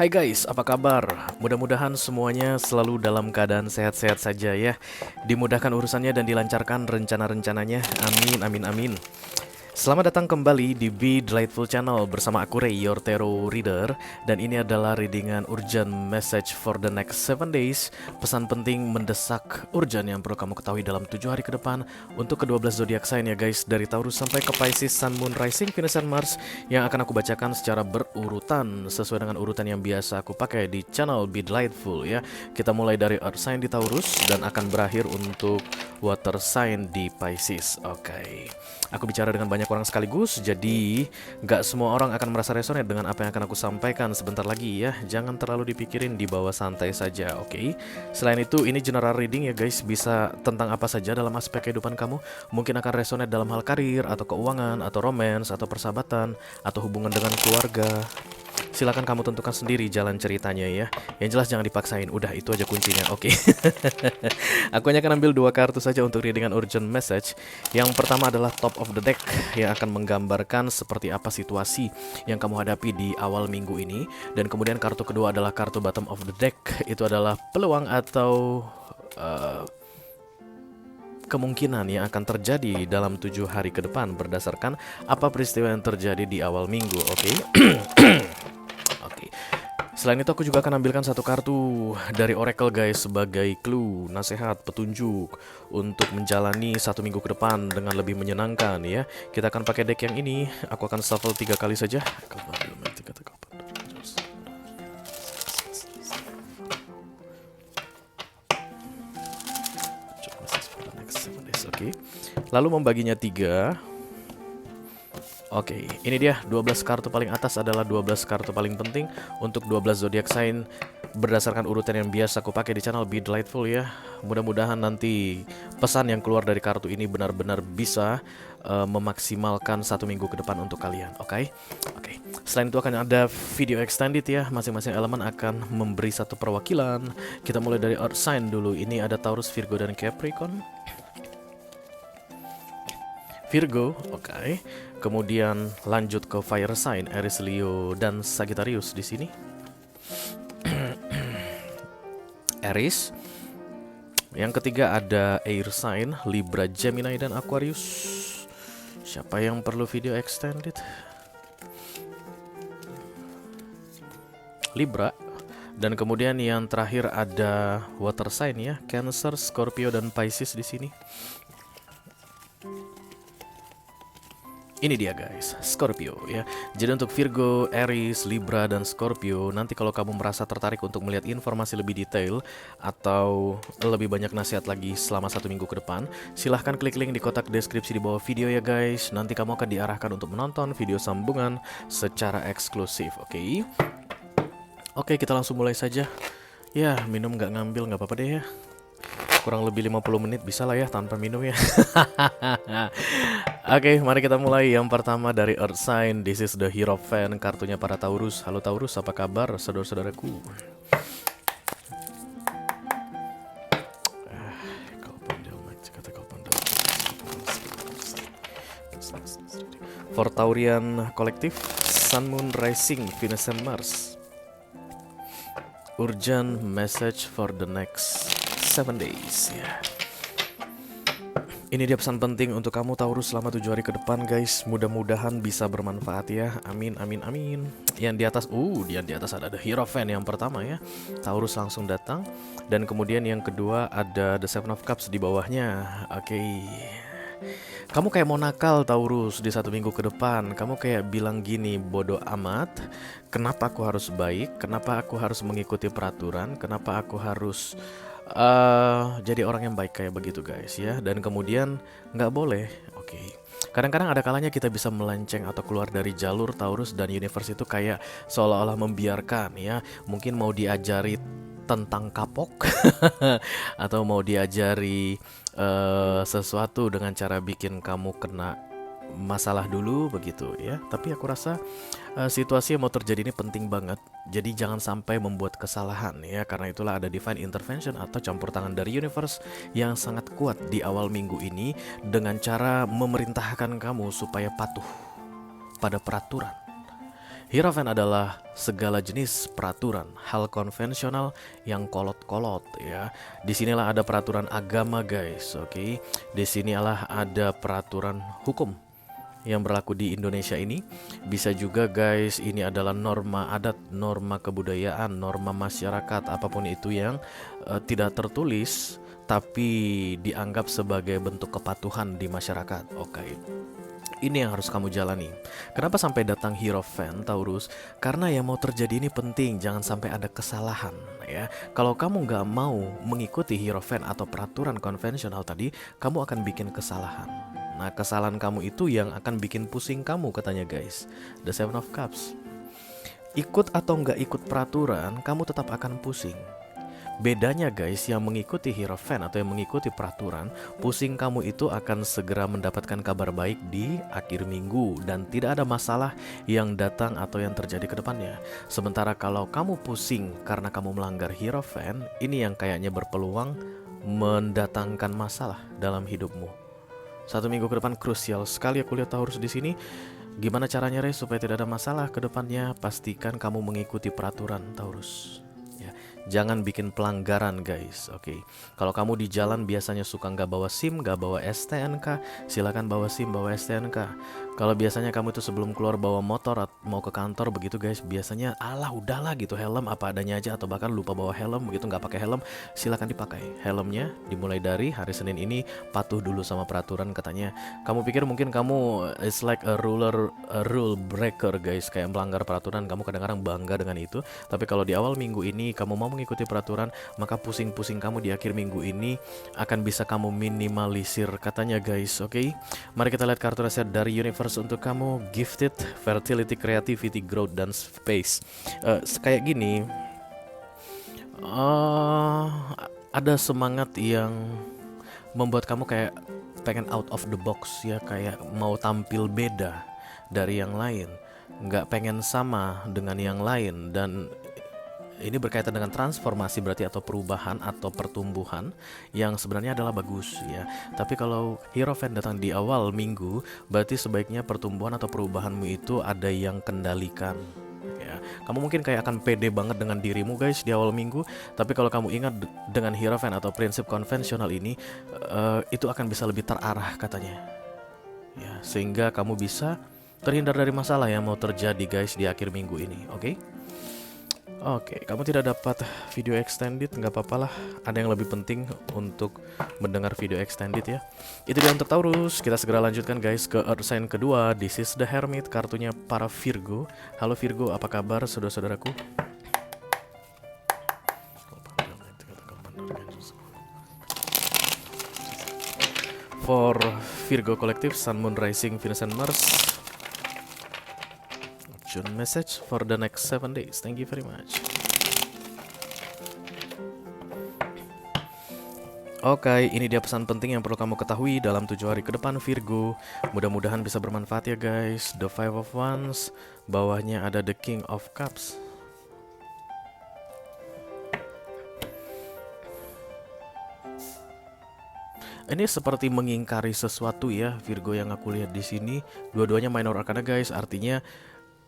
Hai guys, apa kabar? Mudah-mudahan semuanya selalu dalam keadaan sehat-sehat saja ya. Dimudahkan urusannya dan dilancarkan rencana-rencananya. Amin, amin, amin. Selamat datang kembali di Be Delightful Channel bersama aku Ray, your tarot reader. Dan ini adalah readingan urgent message for the next 7 days. Pesan penting mendesak urgent yang perlu kamu ketahui dalam 7 hari ke depan untuk ke-12 zodiak sign ya guys, dari Taurus sampai ke Pisces, Sun, Moon, Rising, Venus, dan Mars, yang akan aku bacakan secara berurutan sesuai dengan urutan yang biasa aku pakai di channel Be Delightful ya. Kita mulai dari Earth sign di Taurus dan akan berakhir untuk Water sign di Pisces. Oke. Aku bicara dengan banyak orang sekaligus, jadi nggak semua orang akan merasa resonate dengan apa yang akan aku sampaikan sebentar lagi ya. Jangan terlalu dipikirin, dibawa santai saja, oke? Selain itu, ini general reading ya guys, bisa tentang apa saja dalam aspek kehidupan kamu. Mungkin akan resonate dalam hal karir, atau keuangan, atau romance, atau persahabatan, atau hubungan dengan keluarga. Silakan kamu tentukan sendiri jalan ceritanya ya. Yang jelas jangan dipaksain. Udah, itu aja kuncinya. Oke. Aku hanya akan ambil 2 kartu saja untuk readingan urgent message. Yang pertama adalah top of the deck yang akan menggambarkan seperti apa situasi yang kamu hadapi di awal minggu ini. Dan kemudian kartu kedua adalah kartu bottom of the deck. Itu adalah peluang atau kemungkinan yang akan terjadi dalam 7 hari ke depan berdasarkan apa peristiwa yang terjadi di awal minggu. Oke. Oke. Selain itu aku juga akan ambilkan 1 kartu dari Oracle guys sebagai clue, nasihat, petunjuk untuk menjalani 1 minggu ke depan dengan lebih menyenangkan ya. Kita akan pakai deck yang ini. Aku akan shuffle 3 kali saja. Oke. Lalu membaginya 3. Oke, ini dia 12 kartu paling atas adalah 12 kartu paling penting untuk 12 zodiak sign berdasarkan urutan yang biasa aku pakai di channel Be Delightful ya. Mudah-mudahan nanti pesan yang keluar dari kartu ini benar-benar bisa memaksimalkan 1 minggu ke depan untuk kalian. Oke. Selain itu akan ada video extended ya. Masing-masing elemen akan memberi 1 perwakilan. Kita mulai dari Earth sign dulu. Ini ada Taurus, Virgo, dan Capricorn. Virgo, oke. Kemudian lanjut ke fire sign, Aries, Leo, dan Sagittarius di sini. Aries. Yang ketiga ada air sign, Libra, Gemini, dan Aquarius. Siapa yang perlu video extended? Libra. Dan kemudian yang terakhir ada water sign ya, Cancer, Scorpio, dan Pisces di sini. Ini dia guys, Scorpio ya. Jadi untuk Virgo, Aries, Libra, dan Scorpio, nanti kalau kamu merasa tertarik untuk melihat informasi lebih detail atau lebih banyak nasihat lagi selama 1 minggu ke depan, silahkan klik link di kotak deskripsi di bawah video ya guys. Nanti kamu akan diarahkan untuk menonton video sambungan secara eksklusif, oke? Oke, kita langsung mulai saja. Ya, minum nggak ngambil nggak apa-apa deh ya. Kurang lebih 50 menit bisa lah ya tanpa minum ya. Oke, mari kita mulai. Yang pertama dari Earth sign, this is the Hierophant, kartunya para Taurus. Halo Taurus, apa kabar saudara-saudaraku? For Taurian kolektif, Sun, Moon, Rising, Venus, and Mars. Urgent message for the next 7 days ya. Ini dia pesan penting untuk kamu Taurus selama 7 hari ke depan guys. Mudah-mudahan bisa bermanfaat ya. Amin, amin, amin. Yang di atas ada The Hierophant yang pertama ya. Taurus langsung datang. Dan kemudian yang kedua ada The Seven of Cups di bawahnya. Oke. Kamu kayak mau nakal Taurus di 1 minggu ke depan. Kamu kayak bilang gini, bodoh amat. Kenapa aku harus baik? Kenapa aku harus mengikuti peraturan? Kenapa aku harus jadi orang yang baik kayak begitu guys ya. Dan kemudian nggak boleh. Oke. Kadang-kadang ada kalanya kita bisa melenceng atau keluar dari jalur Taurus, dan universe itu kayak seolah-olah membiarkan ya. Mungkin mau diajari tentang kapok atau mau diajari sesuatu dengan cara bikin kamu kena masalah dulu begitu ya. Tapi aku rasa situasi yang mau terjadi ini penting banget. Jadi jangan sampai membuat kesalahan ya. Karena itulah ada divine intervention atau campur tangan dari universe yang sangat kuat di awal minggu ini dengan cara memerintahkan kamu supaya patuh pada peraturan Hierophant adalah segala jenis peraturan, hal konvensional yang kolot-kolot ya. Disinilah ada peraturan agama guys, oke. Disinilah ada peraturan hukum yang berlaku di Indonesia ini. Bisa juga guys, ini adalah norma adat, norma kebudayaan, norma masyarakat, apapun itu yang tidak tertulis tapi dianggap sebagai bentuk kepatuhan di masyarakat. Oke. Ini yang harus kamu jalani. Kenapa sampai datang Hierophant Taurus? Karena yang mau terjadi ini penting, jangan sampai ada kesalahan ya. Kalau kamu nggak mau mengikuti Hierophant atau peraturan konvensional tadi, kamu akan bikin kesalahan. Nah, kesalahan kamu itu yang akan bikin pusing kamu katanya guys. The Seven of Cups. Ikut atau nggak ikut peraturan, kamu tetap akan pusing. Bedanya guys, yang mengikuti Hierophant atau yang mengikuti peraturan, pusing kamu itu akan segera mendapatkan kabar baik di akhir minggu dan tidak ada masalah yang datang atau yang terjadi ke depannya. Sementara kalau kamu pusing karena kamu melanggar Hierophant, ini yang kayaknya berpeluang mendatangkan masalah dalam hidupmu. 1 minggu ke depan krusial sekali aku lihat Taurus di sini. Gimana caranya Re supaya tidak ada masalah ke depannya? Pastikan kamu mengikuti peraturan Taurus. Jangan bikin pelanggaran guys, oke. Kalau kamu di jalan biasanya suka nggak bawa SIM, nggak bawa STNK, silakan bawa SIM, bawa STNK. Kalau biasanya kamu itu sebelum keluar bawa motor mau ke kantor begitu guys, biasanya alah udahlah gitu, helm apa adanya aja, atau bahkan lupa bawa helm begitu, nggak pakai helm, silakan dipakai helmnya. Dimulai dari hari Senin ini patuh dulu sama peraturan katanya. Kamu pikir mungkin kamu it's like a rule breaker guys, kayak melanggar peraturan, kamu kadang-kadang bangga dengan itu. Tapi kalau di awal minggu ini kamu mau mengikuti peraturan, maka pusing-pusing kamu di akhir minggu ini akan bisa kamu minimalisir katanya guys, oke. Mari kita lihat kartu reset dari universe untuk kamu. Gifted, fertility, creativity, growth, dan space. Kayak gini, ada semangat yang membuat kamu kayak pengen out of the box ya, kayak mau tampil beda dari yang lain, nggak pengen sama dengan yang lain. Dan ini berkaitan dengan transformasi berarti, atau perubahan atau pertumbuhan yang sebenarnya adalah bagus ya. Tapi kalau Hierophant datang di awal minggu, berarti sebaiknya pertumbuhan atau perubahanmu itu ada yang kendalikan ya. Kamu mungkin kayak akan pede banget dengan dirimu guys di awal minggu, tapi kalau kamu ingat dengan Hierophant atau prinsip konvensional ini, itu akan bisa lebih terarah katanya ya, sehingga kamu bisa terhindar dari masalah yang mau terjadi guys di akhir minggu ini, oke? Oke, kamu tidak dapat video extended, nggak apa-apa lah. Ada yang lebih penting untuk mendengar video extended ya. Itu dia untuk Taurus. Kita segera lanjutkan guys ke Earth sign kedua. This is the Hermit, kartunya para Virgo. Halo Virgo, apa kabar saudara-saudaraku? For Virgo Collective, Sun, Moon, Rising, Venus, and Mars. Message for the next 7 days. Thank you very much. Oke, ini dia pesan penting yang perlu kamu ketahui dalam 7 hari ke depan Virgo. Mudah-mudahan bisa bermanfaat ya guys. The Five of Wands, bawahnya ada the King of Cups. Ini seperti mengingkari sesuatu ya Virgo yang aku lihat di sini. Dua-duanya minor arcana guys, artinya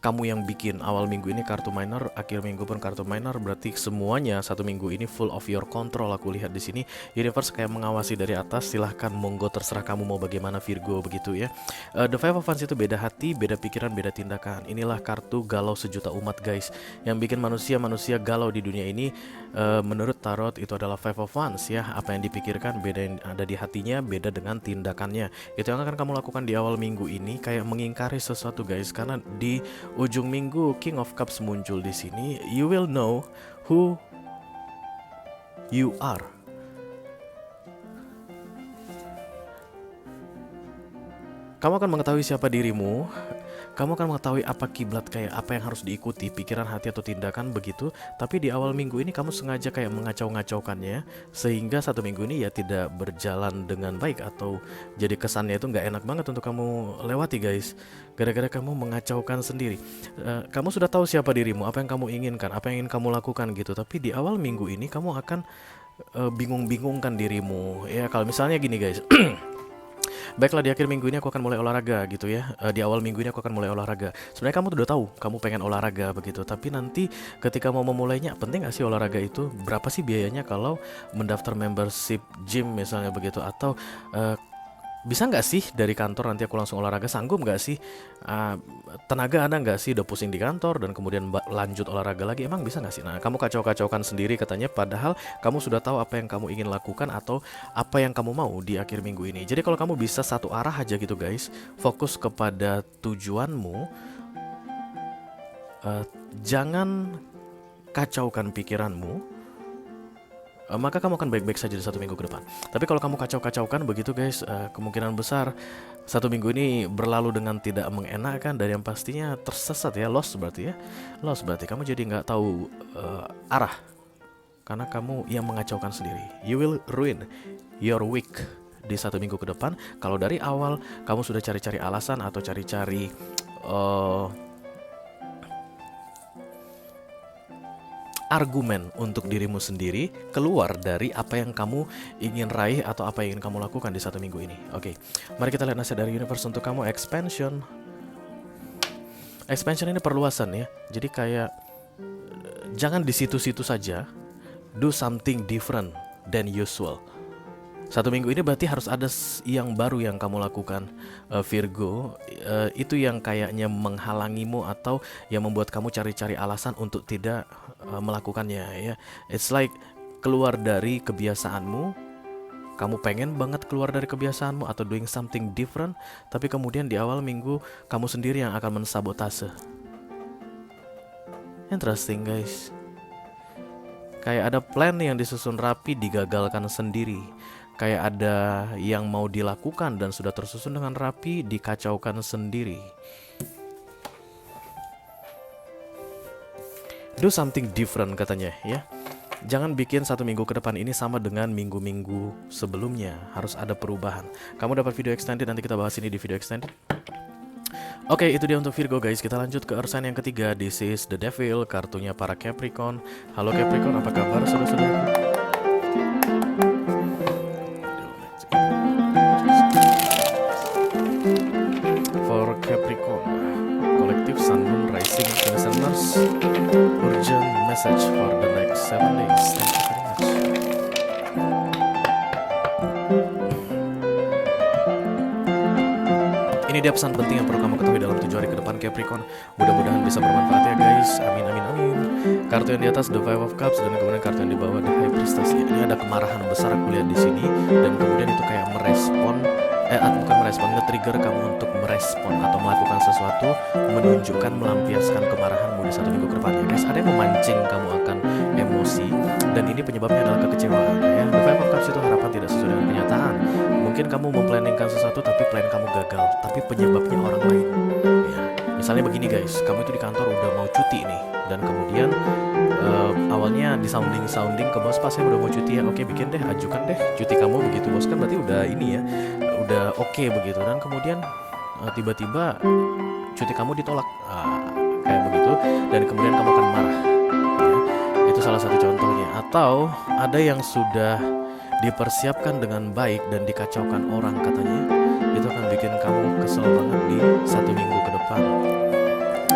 kamu yang bikin awal minggu ini kartu minor, akhir minggu pun kartu minor, berarti semuanya 1 minggu ini full of your control. Aku lihat di sini universe kayak mengawasi dari atas. Silahkan monggo, terserah kamu mau bagaimana Virgo begitu ya. The Five of Wands itu beda hati, beda pikiran, beda tindakan. Inilah kartu galau sejuta umat guys, yang bikin manusia galau di dunia ini. Menurut tarot itu adalah Five of Wands ya. Apa yang dipikirkan beda, yang ada di hatinya beda dengan tindakannya. Itu yang akan kamu lakukan di awal minggu ini, kayak mengingkari sesuatu guys, karena di ujung minggu King of Cups muncul di sini. You will know who you are. Kamu akan mengetahui siapa dirimu. Kamu akan mengetahui apa kiblat, kayak apa yang harus diikuti, pikiran, hati, atau tindakan begitu. Tapi di awal minggu ini kamu sengaja kayak mengacau-ngacaukannya, sehingga 1 minggu ini ya tidak berjalan dengan baik, atau jadi kesannya itu nggak enak banget untuk kamu lewati guys. Gara-gara kamu mengacaukan sendiri. Kamu sudah tahu siapa dirimu, apa yang kamu inginkan, apa yang ingin kamu lakukan gitu. Tapi di awal minggu ini kamu akan bingung-bingungkan dirimu. Ya kalau misalnya gini guys. Baiklah, di akhir minggu ini aku akan mulai olahraga gitu ya. Di awal minggu ini aku akan mulai olahraga. Sebenarnya kamu udah tahu kamu pengen olahraga begitu, tapi nanti ketika mau memulainya, penting gak sih olahraga itu? Berapa sih biayanya kalau mendaftar membership gym misalnya begitu? Atau eh, bisa nggak sih dari kantor nanti aku langsung olahraga? Sanggup nggak sih? Ah, tenaga ada nggak sih? Udah pusing di kantor dan kemudian lanjut olahraga lagi, emang bisa nggak sih? Nah, kamu kacau-kacaukan sendiri katanya, padahal kamu sudah tahu apa yang kamu ingin lakukan atau apa yang kamu mau di akhir minggu ini. Jadi kalau kamu bisa satu arah aja gitu guys, fokus kepada tujuanmu, eh, jangan kacaukan pikiranmu, maka kamu akan baik-baik saja di satu minggu ke depan. Tapi kalau kamu kacau-kacaukan begitu guys, kemungkinan besar satu minggu ini berlalu dengan tidak mengenakan, dan yang pastinya tersesat ya, lost berarti ya. Lost berarti kamu jadi nggak tahu arah, karena kamu yang mengacaukan sendiri. You will ruin your week di satu minggu ke depan kalau dari awal kamu sudah cari-cari alasan atau cari-cari argumen untuk dirimu sendiri keluar dari apa yang kamu ingin raih atau apa yang ingin kamu lakukan di satu minggu ini. Oke, mari kita lihat nasihat dari universe untuk kamu. Expansion. Expansion ini perluasan ya. Jadi kayak jangan di situ-situ saja. Do something different than usual. Satu minggu ini berarti harus ada yang baru yang kamu lakukan, Virgo. Itu yang kayaknya menghalangimu atau yang membuat kamu cari-cari alasan untuk tidak melakukannya ya. It's like keluar dari kebiasaanmu. Kamu pengen banget keluar dari kebiasaanmu atau doing something different, tapi kemudian di awal minggu kamu sendiri yang akan mensabotase. Interesting guys. Kayak ada plan yang disusun rapi digagalkan sendiri. Kayak ada yang mau dilakukan dan sudah tersusun dengan rapi dikacaukan sendiri. Do something different katanya ya. Jangan bikin satu minggu ke depan ini sama dengan minggu-minggu sebelumnya. Harus ada perubahan. Kamu dapat video extended, nanti kita bahas ini di video extended. Oke, itu dia untuk Virgo guys. Kita lanjut ke Earth sign yang ketiga. This is the Devil, kartunya para Capricorn. Halo Capricorn, apa kabar saudara-saudara? For Capricorn, collective Sun, Moon, Rising, Venus and Mars. Urgent message for the next 7 days. Thank you very much. Ini dia pesan penting yang perlu kamu ketahui dalam 7 hari ke depan Capricorn. Mudah-mudahan bisa bermanfaat ya guys. Amin amin amin. Kartu yang di atas The Five of Cups dan kemudian kartu yang di bawah The High Priestess. Ini ada kemarahan besar aku lihat di sini, dan kemudian itu kayak merespon bukan merespon, nge-trigger kamu untuk merespon atau melakukan sesuatu, menunjukkan, melampiaskan kemarahanmu di satu minggu ke depan ya guys. Ada yang memancing kamu akan emosi, dan ini penyebabnya adalah kekecewaan ya. The Five of Cups itu harapan tidak sesuai dengan kenyataan. Mungkin kamu memplanningkan sesuatu tapi plan kamu gagal, tapi penyebabnya orang lain ya. Misalnya begini guys, kamu itu di kantor udah mau cuti nih, dan kemudian awalnya disounding ke bos, pas saya udah mau cuti ya, oke bikin deh, ajukan deh cuti kamu begitu bos, kan berarti udah ini ya, udah oke begitu, dan kemudian tiba-tiba cuti kamu ditolak, kayak begitu, dan kemudian kamu akan marah ya. Itu salah satu contohnya. Atau ada yang sudah dipersiapkan dengan baik dan dikacaukan orang katanya, itu akan bikin kamu kesel banget di satu minggu ke depan.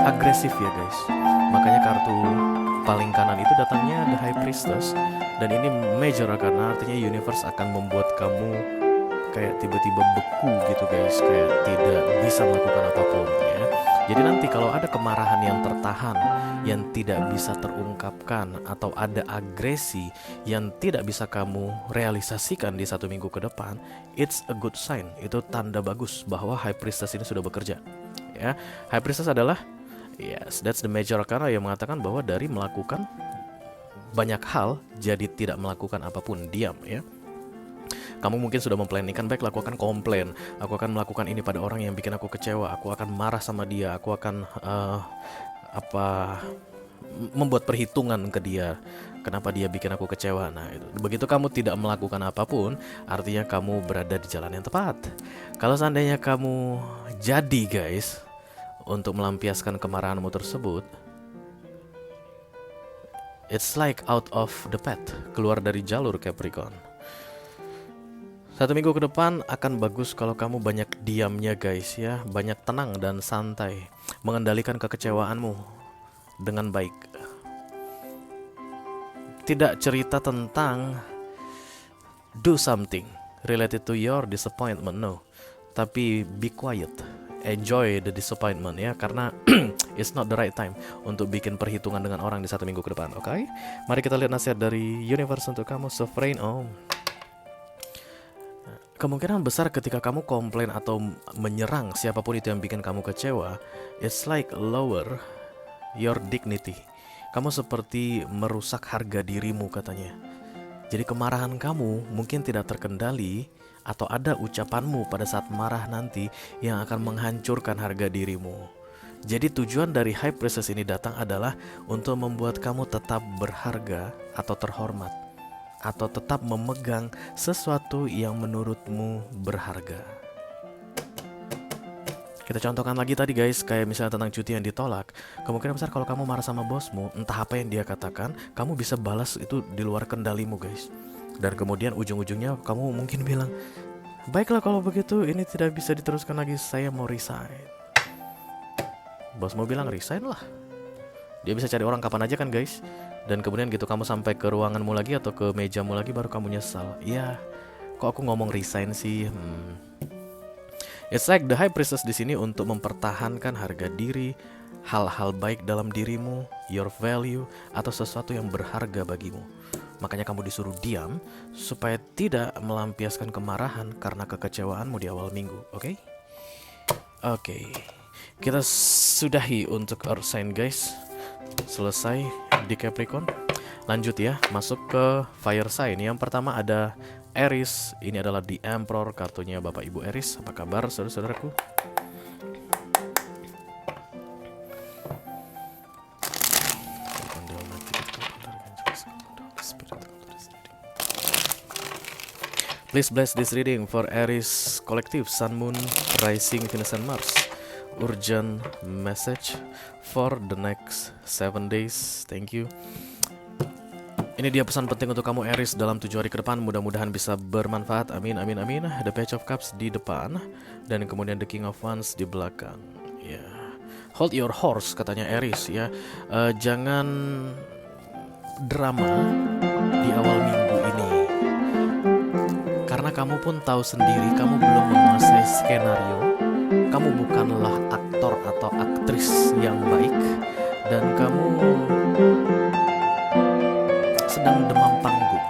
Agresif ya guys. Makanya kartu paling kanan itu datangnya The High Priestess, dan ini major karena artinya universe akan membuat kamu kayak tiba-tiba beku gitu guys, kayak tidak bisa melakukan apapun ya. Jadi nanti kalau ada kemarahan yang tertahan, yang tidak bisa terungkapkan, atau ada agresi yang tidak bisa kamu realisasikan di satu minggu ke depan, it's a good sign. Itu tanda bagus bahwa High Priestess ini sudah bekerja ya. High Priestess adalah, yes, that's the major arcana yang mengatakan bahwa dari melakukan banyak hal jadi tidak melakukan apapun, diam ya. Kamu mungkin sudah memplanningkan, baik aku akan komplain, aku akan melakukan ini pada orang yang bikin aku kecewa, aku akan marah sama dia, aku akan membuat perhitungan ke dia, kenapa dia bikin aku kecewa. Nah itu, begitu kamu tidak melakukan apapun, artinya kamu berada di jalan yang tepat. Kalau seandainya kamu jadi guys untuk melampiaskan kemarahanmu tersebut, it's like out of the path, keluar dari jalur Capricorn. 1 minggu ke depan akan bagus kalau kamu banyak diamnya guys ya, banyak tenang dan santai, mengendalikan kekecewaanmu dengan baik. Tidak cerita tentang do something related to your disappointment, no. Tapi be quiet, enjoy the disappointment ya, karena it's not the right time untuk bikin perhitungan dengan orang di 1 minggu ke depan. Oke? Mari kita lihat nasihat dari universe untuk kamu, Sovereign Om. Kemungkinan besar ketika kamu komplain atau menyerang siapapun itu yang bikin kamu kecewa, it's like lower your dignity. Kamu seperti merusak harga dirimu katanya. Jadi kemarahan kamu mungkin tidak terkendali, atau ada ucapanmu pada saat marah nanti yang akan menghancurkan harga dirimu. Jadi tujuan dari High Priestess ini datang adalah untuk membuat kamu tetap berharga atau terhormat, atau tetap memegang sesuatu yang menurutmu berharga. Kita contohkan lagi tadi guys, kayak misalnya tentang cuti yang ditolak. Kemungkinan besar kalau kamu marah sama bosmu, entah apa yang dia katakan, kamu bisa balas itu di luar kendalimu guys. Dan kemudian ujung-ujungnya kamu mungkin bilang, baiklah kalau begitu, ini tidak bisa diteruskan lagi, saya mau resign. Bosmu bilang resign lah. Dia bisa cari orang kapan aja kan guys. Dan kemudian gitu kamu sampai ke ruanganmu lagi atau ke mejamu lagi, baru kamu nyesal. Ya, kok aku ngomong resign sih? It's like the High Priestess di sini untuk mempertahankan harga diri, hal-hal baik dalam dirimu, your value, atau sesuatu yang berharga bagimu. Makanya kamu disuruh diam supaya tidak melampiaskan kemarahan karena kekecewaanmu di awal minggu. Oke? Kita sudahi untuk Earth sign guys. Selesai di Capricorn. Lanjut ya, masuk ke Fire sign. Yang pertama ada Aries. Ini adalah The Emperor, kartunya Bapak Ibu Aries. Apa kabar saudara-saudaraku? Please bless this reading for Aries Collective, Sun, Moon, Rising, Venus, and Mars. Urgent message for the next 7 days. Thank you. Ini dia pesan penting untuk kamu Aries dalam 7 hari ke depan. Mudah-mudahan bisa bermanfaat. Amin, amin, amin. The Page of Cups di depan, dan kemudian the King of Wands di belakang. Ya, hold your horse katanya Aries ya. Jangan drama di awal minggu ini. Karena kamu pun tahu sendiri, kamu belum menguasai skenario. Kamu bukanlah aktor atau aktris yang baik, dan kamu sedang demam panggung.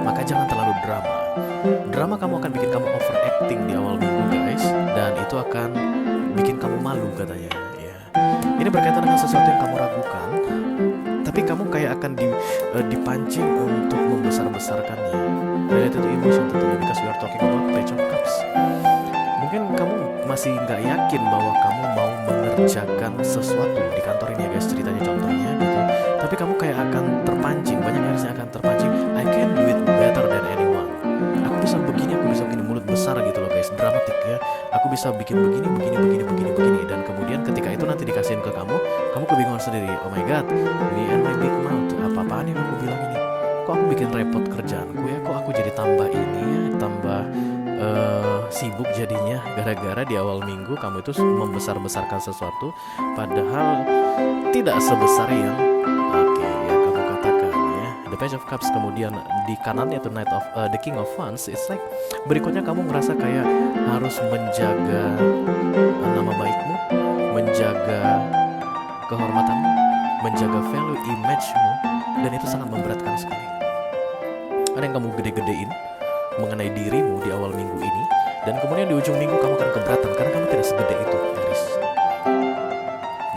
Maka jangan terlalu drama. Drama kamu akan bikin kamu overacting di awal minggu guys, dan itu akan bikin kamu malu katanya ya. Ini berkaitan dengan sesuatu yang kamu ragukan, tapi kamu kayak akan dipancing untuk membesar-besarkannya. Related to emotion tentunya, because we are talking about Page of Cups. Mungkin kamu masih nggak yakin bahwa kamu mau mengerjakan sesuatu di kantor ini ya guys, ceritanya contohnya gitu. Tapi kamu kayak akan terpancing, banyak harusnya akan terpancing. I can do it better than anyone. Aku bisa begini, mulut besar gitu loh guys, dramatik ya. Aku bisa bikin begini. Dan kemudian ketika itu nanti dikasihin ke kamu kebingungan sendiri. Oh my god, me and my big mouth, apa-apaan yang aku bilang ini? Kok aku bikin repot kerjaanku ya? Kok aku jadi tambah ini ya, tambah sibuk jadinya gara-gara di awal minggu kamu itu membesar-besarkan sesuatu padahal tidak sebesar yang yang kamu katakan ya. The Page of Cups, kemudian di kanannya itu Knight of the King of Wands. It's like berikutnya kamu ngerasa kayak harus menjaga nama baikmu, menjaga kehormatanmu, menjaga value image-mu, dan itu sangat memberatkan sekali. Ada yang kamu gede-gedein mengenai dirimu di awal minggu ini, dan kemudian di ujung minggu kamu akan keberatan karena kamu tidak segede itu, Aries.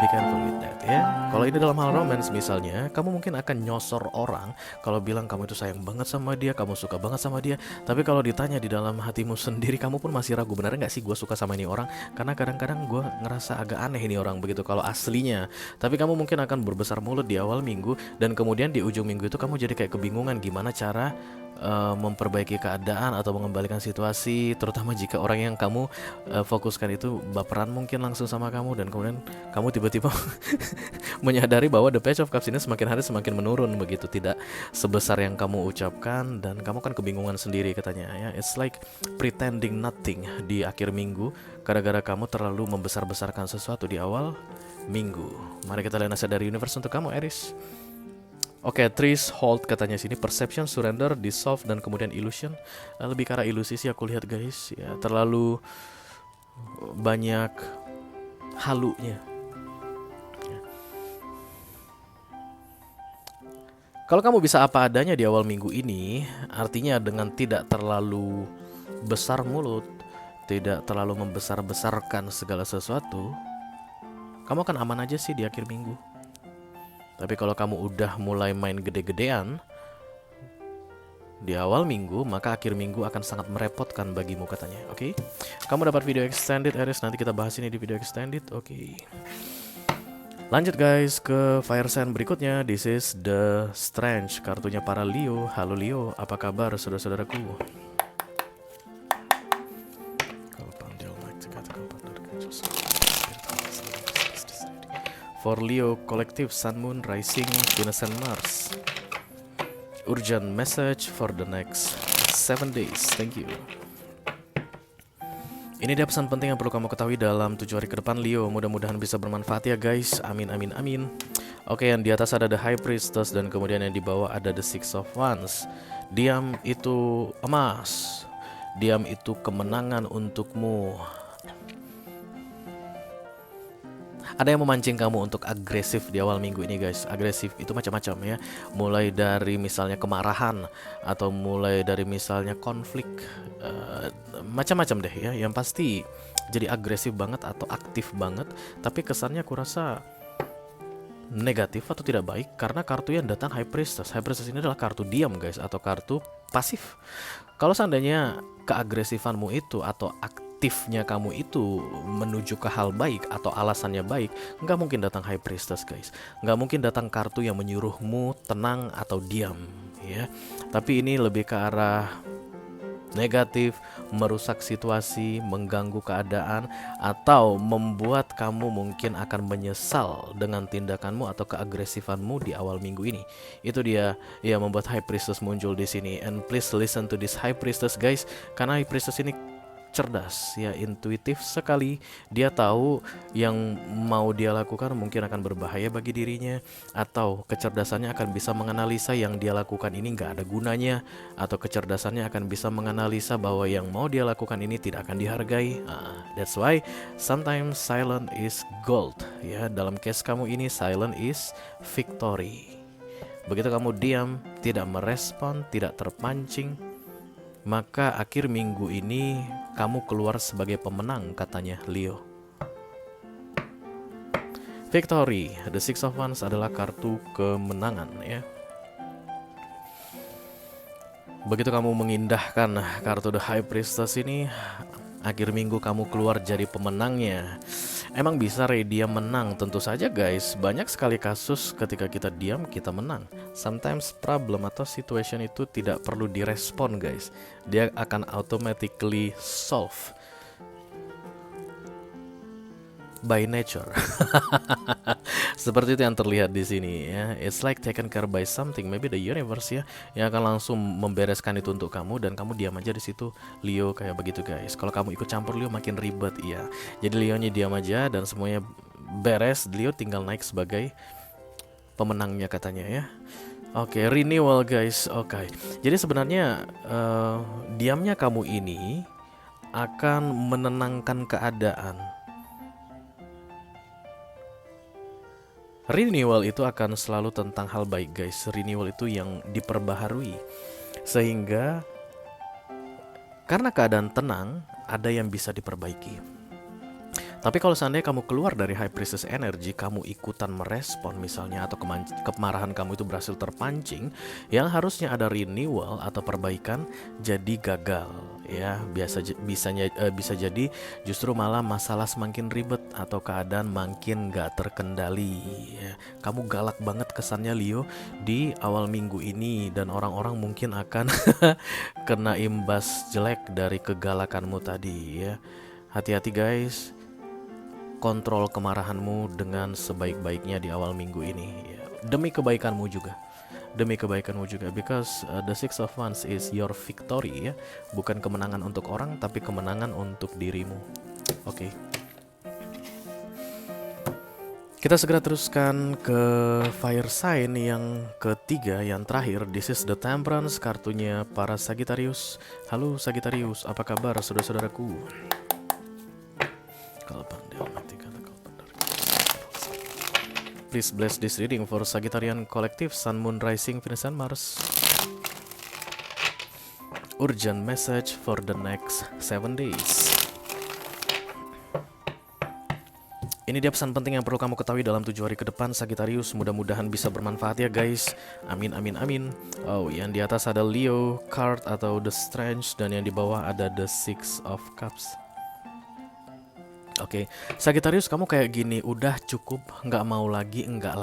Be careful with that ya. Kalau ini dalam hal romance misalnya, kamu mungkin akan nyosor orang kalau bilang kamu itu sayang banget sama dia, kamu suka banget sama dia. Tapi kalau ditanya di dalam hatimu sendiri, kamu pun masih ragu, benar nggak sih gue suka sama ini orang? Karena kadang-kadang gue ngerasa agak aneh ini orang begitu kalau aslinya. Tapi kamu mungkin akan berbesar mulut di awal minggu, dan kemudian di ujung minggu itu kamu jadi kayak kebingungan gimana cara memperbaiki keadaan atau mengembalikan situasi, terutama jika orang yang kamu fokuskan itu baperan mungkin langsung sama kamu, dan kemudian kamu tiba-tiba menyadari bahwa the page of cups ini semakin hari semakin menurun begitu, tidak sebesar yang kamu ucapkan, dan kamu kan kebingungan sendiri katanya ya. It's like pretending nothing di akhir minggu gara-gara kamu terlalu membesar-besarkan sesuatu di awal minggu. Mari kita lihat nasihat dari universe untuk kamu, Aries. Oke, threshold katanya sini, perception, surrender, dissolve, dan kemudian illusion. Lebih ke arah ilusi sih aku lihat guys ya, terlalu banyak halunya. Kalau kamu bisa apa adanya di awal minggu ini, artinya dengan tidak terlalu besar mulut, tidak terlalu membesar-besarkan segala sesuatu, kamu akan aman aja sih di akhir minggu. Tapi kalau kamu udah mulai main gede-gedean di awal minggu, maka akhir minggu akan sangat merepotkan bagimu katanya. Oke. Kamu dapat video extended, Aries, nanti kita bahas ini di video extended. Oke. Lanjut guys ke fire sign berikutnya. This is the Strange, kartunya para Leo. Halo Leo, apa kabar saudara-saudaraku? For Leo Collective, Sun, Moon, Rising, Venus and Mars. Urgent message for the next 7 days. Thank you. Ini dia pesan penting yang perlu kamu ketahui dalam 7 hari ke depan, Leo. Mudah-mudahan bisa bermanfaat ya guys. Amin, amin, amin. Oke, yang di atas ada the High Priestess, dan kemudian yang di bawah ada the Six of Wands. Diam itu emas. Diam itu kemenangan untukmu. Ada yang memancing kamu untuk agresif di awal minggu ini guys. Agresif itu macam-macam ya. Mulai dari misalnya kemarahan, atau mulai dari misalnya konflik, macam-macam deh ya. Yang pasti jadi agresif banget atau aktif banget, tapi kesannya aku rasa negatif atau tidak baik, karena kartu yang datang High Priestess. High Priestess ini adalah kartu diam guys, atau kartu pasif. Kalau seandainya keagresifanmu itu atau aktifnya kamu itu menuju ke hal baik atau alasannya baik, nggak mungkin datang High Priestess guys. Nggak mungkin datang kartu yang menyuruhmu tenang atau diam ya. Tapi ini lebih ke arah negatif, merusak situasi, mengganggu keadaan, atau membuat kamu mungkin akan menyesal dengan tindakanmu atau keagresifanmu di awal minggu ini. Itu dia ya membuat High Priestess muncul di sini. And please listen to this High Priestess guys, karena High Priestess ini cerdas ya, intuitif sekali. Dia tahu yang mau dia lakukan mungkin akan berbahaya bagi dirinya, atau kecerdasannya akan bisa menganalisa yang dia lakukan ini nggak ada gunanya, atau kecerdasannya akan bisa menganalisa bahwa yang mau dia lakukan ini tidak akan dihargai. That's why sometimes silent is gold ya. Dalam case kamu ini silent is victory. Begitu kamu diam, tidak merespon, tidak terpancing, maka akhir minggu ini kamu keluar sebagai pemenang katanya Leo. Victory, the Six of Wands adalah kartu kemenangan ya. Begitu kamu mengindahkan kartu the High Priestess ini, akhir minggu kamu keluar jadi pemenangnya. Emang bisa dia menang? Tentu saja guys. Banyak sekali kasus ketika kita diam kita menang. Sometimes problem atau situation itu tidak perlu direspon guys. Dia akan automatically solve by nature. Seperti itu yang terlihat di sini ya. It's like taken care by something, maybe the universe ya, yang akan langsung membereskan itu untuk kamu, dan kamu diam aja di situ Leo, kayak begitu guys. Kalau kamu ikut campur Leo makin ribet ya. Jadi Leonya diam aja dan semuanya beres. Leo tinggal naik sebagai pemenangnya katanya ya. Oke, renewal guys. Oke. Jadi sebenarnya diamnya kamu ini akan menenangkan keadaan. Renewal itu akan selalu tentang hal baik guys. Renewal itu yang diperbaharui, sehingga karena keadaan tenang ada yang bisa diperbaiki. Tapi kalau seandainya kamu keluar dari High Priestess energy, kamu ikutan merespon misalnya, atau kemarahan kamu itu berhasil terpancing, yang harusnya ada renewal atau perbaikan jadi gagal ya. Bisa jadi justru malah masalah semakin ribet atau keadaan makin gak terkendali ya. Kamu galak banget kesannya Leo di awal minggu ini, dan orang-orang mungkin akan kena imbas jelek dari kegalakanmu tadi ya. Hati-hati guys, kontrol kemarahanmu dengan sebaik-baiknya di awal minggu ini ya. Demi kebaikanmu juga, because the Six of Wands is your victory ya, bukan kemenangan untuk orang tapi kemenangan untuk dirimu. Oke. Kita segera teruskan ke fire sign yang ketiga, yang terakhir. This is the Temperance, kartunya para Sagittarius. Halo Sagittarius, apa kabar saudara-saudaraku? Please bless this reading for Sagittarian Collective, Sun, Moon, Rising, Venus, and Mars. Urgent message for the next 7 days. Ini dia pesan penting yang perlu kamu ketahui dalam 7 hari ke depan, Sagittarius. Mudah-mudahan bisa bermanfaat ya guys. Amin, amin, amin. Oh, yang di atas ada Leo card atau The Strange, dan yang di bawah ada The Six of Cups. Oke, Sagittarius, kamu kayak gini, udah cukup, nggak mau lagi, nggak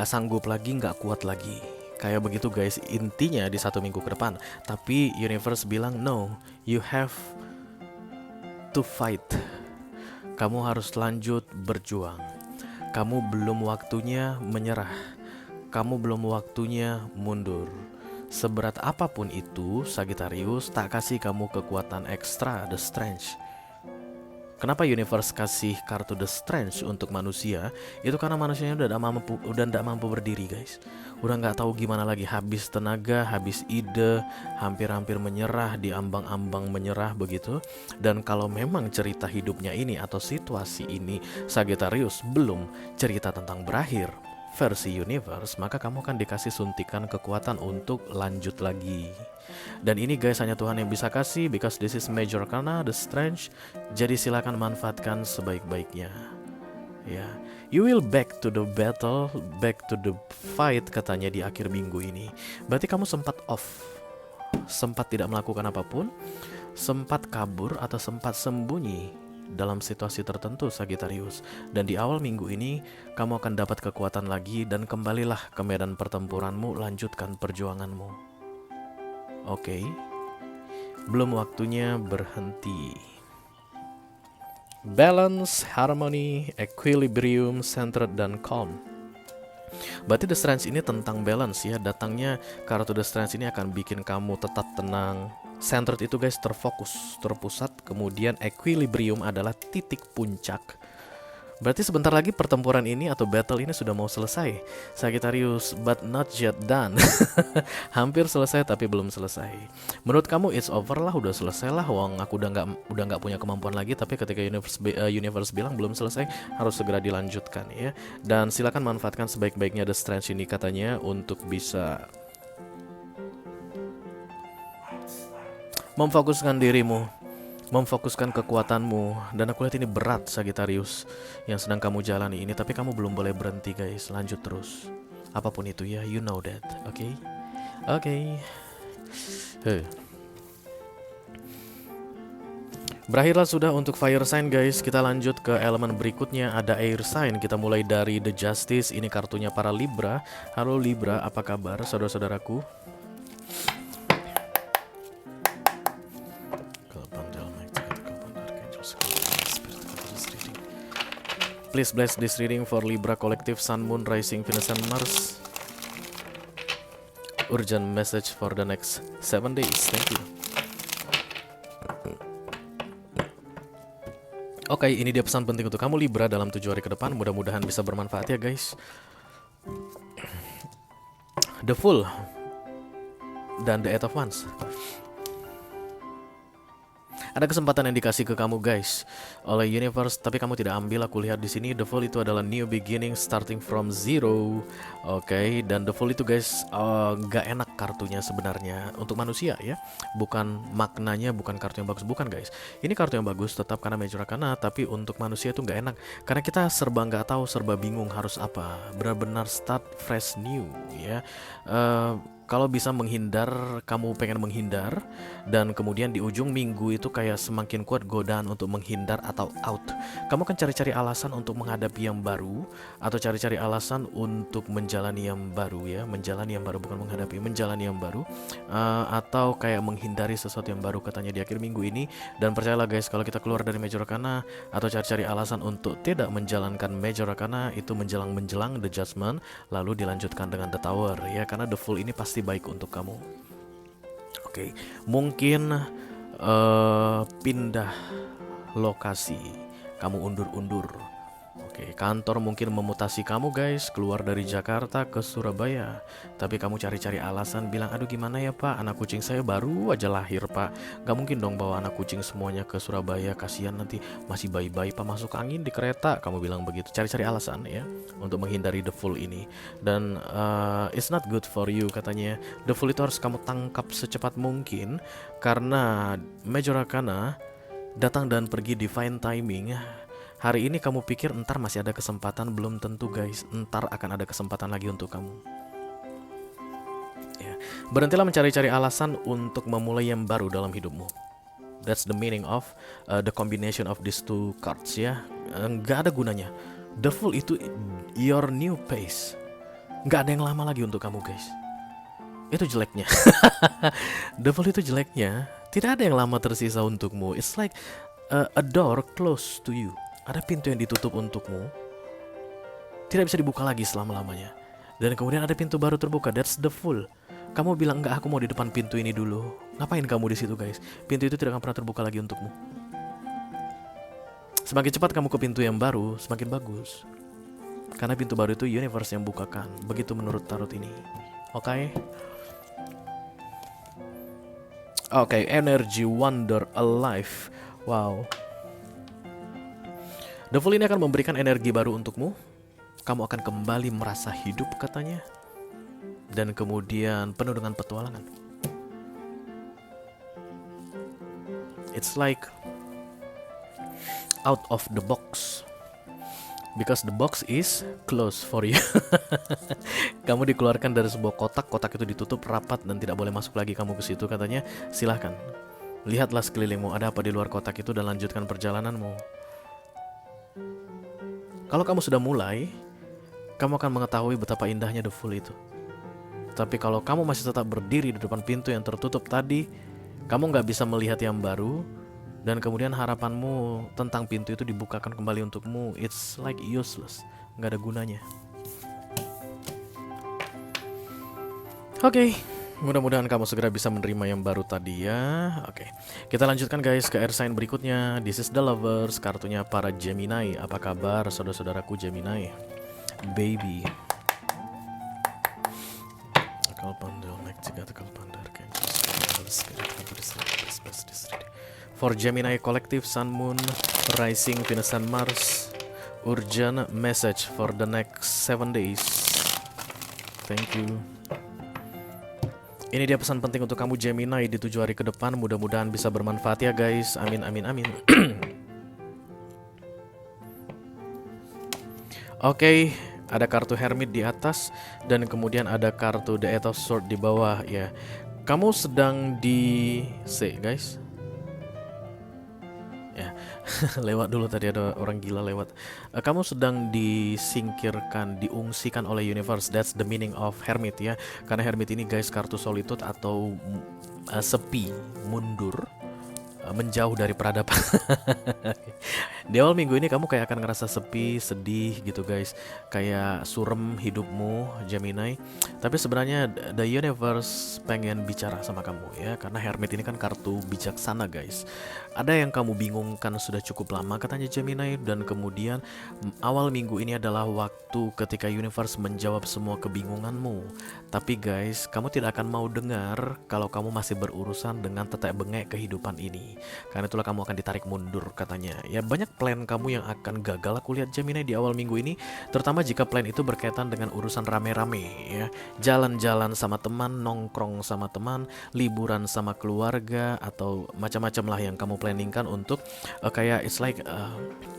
sanggup lagi, nggak kuat lagi. Kayak begitu guys, intinya di 1 minggu ke depan. Tapi universe bilang no, you have to fight. Kamu harus lanjut berjuang. Kamu belum waktunya menyerah. Kamu belum waktunya mundur. Seberat apapun itu, Sagittarius, tak kasih kamu kekuatan ekstra, The Strange. Kenapa universe kasih kartu The Strange untuk manusia? Itu karena manusianya udah nggak mampu berdiri guys. Udah nggak tahu gimana lagi, habis tenaga, habis ide, hampir-hampir menyerah, di ambang-ambang menyerah begitu. Dan kalau memang cerita hidupnya ini atau situasi ini Sagittarius belum cerita tentang berakhir versi universe, maka kamu akan dikasih suntikan kekuatan untuk lanjut lagi. Dan ini guys hanya Tuhan yang bisa kasih, because this is major arcana, The Strange. Jadi silakan manfaatkan sebaik-baiknya ya. You will back to the battle, back to the fight, katanya di akhir minggu ini. Berarti kamu sempat off, sempat tidak melakukan apapun, sempat kabur atau sempat sembunyi dalam situasi tertentu, Sagittarius. Dan di awal minggu ini kamu akan dapat kekuatan lagi, dan kembalilah ke medan pertempuranmu, lanjutkan perjuanganmu. Oke, belum waktunya berhenti. Balance, harmony, equilibrium, centered, dan calm. Berarti The Strange ini tentang balance ya. Datangnya kartu The Strange ini akan bikin kamu tetap tenang. Centered itu guys terfokus, terpusat. Kemudian equilibrium adalah titik puncak. Berarti sebentar lagi pertempuran ini atau battle ini sudah mau selesai, Sagittarius, but not yet done. Hampir selesai tapi belum selesai. Menurut kamu it's over lah, udah selesai lah, wong aku udah nggak punya kemampuan lagi. Tapi ketika universe bilang belum selesai, harus segera dilanjutkan ya. Dan silakan manfaatkan sebaik-baiknya The Strange ini katanya untuk bisa memfokuskan dirimu, memfokuskan kekuatanmu. Dan aku lihat ini berat Sagittarius yang sedang kamu jalani ini, tapi kamu belum boleh berhenti guys, lanjut terus. Apapun itu ya, you know that, oke? Oke. Berakhirlah sudah untuk fire sign guys. Kita lanjut ke elemen berikutnya, ada air sign. Kita mulai dari The Justice, ini kartunya para Libra. Halo Libra, apa kabar saudara-saudaraku? Please bless this reading for Libra Collective, Sun, Moon, Rising, Venus, and Mars. Urgent message for the next 7 days. Thank you. Oke, ini dia pesan penting untuk kamu Libra dalam 7 hari ke depan. Mudah-mudahan bisa bermanfaat ya guys. The Fool dan The Eight of Wands. Ada kesempatan yang dikasih ke kamu guys oleh universe, tapi kamu tidak ambil. Aku lihat di sini The Fool itu adalah new beginning, starting from zero. Oke, dan The Fool itu guys gak enak kartunya sebenarnya untuk manusia ya. Bukan maknanya, bukan kartu yang bagus, bukan guys. Ini kartu yang bagus tetap karena major arcana, tapi untuk manusia itu gak enak karena kita serba gak tahu, serba bingung harus apa. Benar-benar start fresh new ya. Kalau bisa menghindar, kamu pengen menghindar, dan kemudian di ujung minggu itu kayak semakin kuat godaan untuk menghindar atau out. Kamu kan cari-cari alasan untuk menghadapi yang baru, atau cari-cari alasan untuk menjalani yang baru ya, menjalani yang baru, bukan menghadapi, menjalani yang baru, atau kayak menghindari sesuatu yang baru katanya di akhir minggu ini. Dan percayalah guys, kalau kita keluar dari Major Arcana atau cari-cari alasan untuk tidak menjalankan Major Arcana, itu menjelang The Judgment, lalu dilanjutkan dengan The Tower ya, karena The Fool ini pasti baik untuk kamu. Oke, mungkin pindah lokasi, kamu undur-undur. Oke, kantor mungkin memutasi kamu guys, keluar dari Jakarta ke Surabaya. Tapi kamu cari-cari alasan, bilang, aduh gimana ya pak, anak kucing saya baru aja lahir pak. Gak mungkin dong bawa anak kucing semuanya ke Surabaya, kasihan nanti masih bayi-bayi pak masuk angin di kereta. Kamu bilang begitu, cari-cari alasan ya untuk menghindari The Fool ini. Dan it's not good for you katanya. The Fool itu harus kamu tangkap secepat mungkin, karena Major Arcana datang dan pergi divine timing. Hari ini kamu pikir entar masih ada kesempatan, belum tentu guys. Entar akan ada kesempatan lagi untuk kamu ya. Berhentilah mencari-cari alasan untuk memulai yang baru dalam hidupmu. That's the meaning of the combination of these two cards ya. Nggak ada gunanya. The Fool itu your new pace. Nggak ada yang lama lagi untuk kamu guys. Itu jeleknya. The Fool itu jeleknya, tidak ada yang lama tersisa untukmu. It's like a door close to you. Ada pintu yang ditutup untukmu, tidak bisa dibuka lagi selama-lamanya. Dan kemudian ada pintu baru terbuka. That's The Fool. Kamu bilang, enggak, aku mau di depan pintu ini dulu. Ngapain kamu di situ guys? Pintu itu tidak akan pernah terbuka lagi untukmu. Semakin cepat kamu ke pintu yang baru, semakin bagus. Karena pintu baru itu universe yang bukakan. Begitu menurut tarot ini. Oke. Oke, energy wonder alive. Wow. The Fool ini akan memberikan energi baru untukmu. Kamu akan kembali merasa hidup katanya. Dan kemudian penuh dengan petualangan. It's like out of the box, because the box is closed for you. Kamu dikeluarkan dari sebuah kotak. Kotak itu ditutup rapat dan tidak boleh masuk lagi kamu ke situ katanya. Silahkan, lihatlah sekelilingmu, ada apa di luar kotak itu, dan lanjutkan perjalananmu. Kalau kamu sudah mulai, kamu akan mengetahui betapa indahnya The Fool itu. Tapi kalau kamu masih tetap berdiri di depan pintu yang tertutup tadi, kamu nggak bisa melihat yang baru, dan kemudian harapanmu tentang pintu itu dibukakan kembali untukmu, it's like useless, nggak ada gunanya. Oke. Mudah-mudahan kamu segera bisa menerima yang baru tadi ya. Oke, kita lanjutkan guys ke air sign berikutnya. This is the Lovers, kartunya para Gemini. Apa kabar saudara-saudaraku Gemini? Baby. Akal pandal, naik jika akal pandar. For Gemini Collective, Sun, Moon, Rising, Venus, and Mars. Urgent message for the next 7 days. Thank you. Ini dia pesan penting untuk kamu Gemini di 7 hari ke depan. Mudah-mudahan bisa bermanfaat ya guys. Amin, amin, amin. Oke, ada kartu Hermit di atas, dan kemudian ada kartu The Eight of Swords di bawah ya. Kamu sedang di guys. Ya, lewat dulu tadi ada orang gila lewat. Kamu sedang disingkirkan, diungsikan oleh universe. That's the meaning of Hermit ya. Karena Hermit ini guys kartu solitude atau sepi, mundur, menjauh dari peradaban. Di awal minggu ini kamu kayak akan ngerasa sepi, sedih gitu guys. Kayak surem hidupmu Gemini. Tapi sebenarnya the universe pengen bicara sama kamu ya. Karena Hermit ini kan kartu bijaksana guys. Ada yang kamu bingungkan sudah cukup lama katanya Gemini. Dan kemudian awal minggu ini adalah waktu ketika universe menjawab semua kebingunganmu. Tapi guys, kamu tidak akan mau dengar kalau kamu masih berurusan dengan tetek bengek kehidupan ini. ini. Karena itulah kamu akan ditarik mundur katanya. Ya banyak plan kamu yang akan gagal aku lihat Gemini di awal minggu ini, terutama jika plan itu berkaitan dengan urusan rame-rame ya. Jalan-jalan sama teman, nongkrong sama teman, liburan sama keluarga, atau macam-macam lah yang kamu planningkan untuk kayak it's like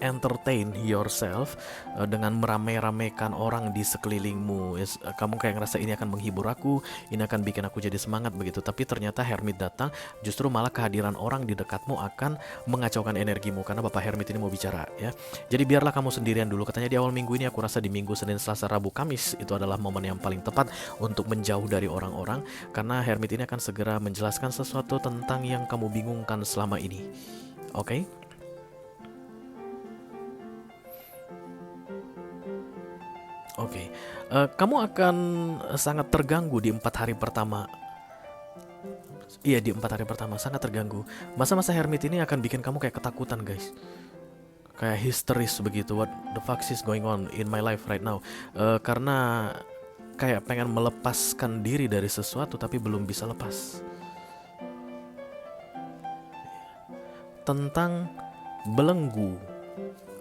entertain yourself dengan merame-ramekan orang di sekelilingmu. Kamu kayak ngerasa ini akan menghibur aku, ini akan bikin aku jadi semangat begitu. Tapi ternyata Hermit datang, justru malah kehadiran orang di dekatmu akan mengacaukan energimu karena Bapak Hermit ini mau bicara ya. Jadi biarlah kamu sendirian dulu katanya di awal minggu ini. Aku rasa di Minggu, Senin, Selasa, Rabu, Kamis itu adalah momen yang paling tepat untuk menjauh dari orang-orang, karena Hermit ini akan segera menjelaskan sesuatu tentang yang kamu bingungkan selama ini. Oke? Oke. Kamu akan sangat terganggu di 4 hari pertama. Iya, di 4 hari pertama sangat terganggu. Masa-masa Hermit ini akan bikin kamu kayak ketakutan guys, kayak histeris begitu. What the fuck is going on in my life right now? Karena kayak pengen melepaskan diri dari sesuatu tapi belum bisa lepas. Tentang belenggu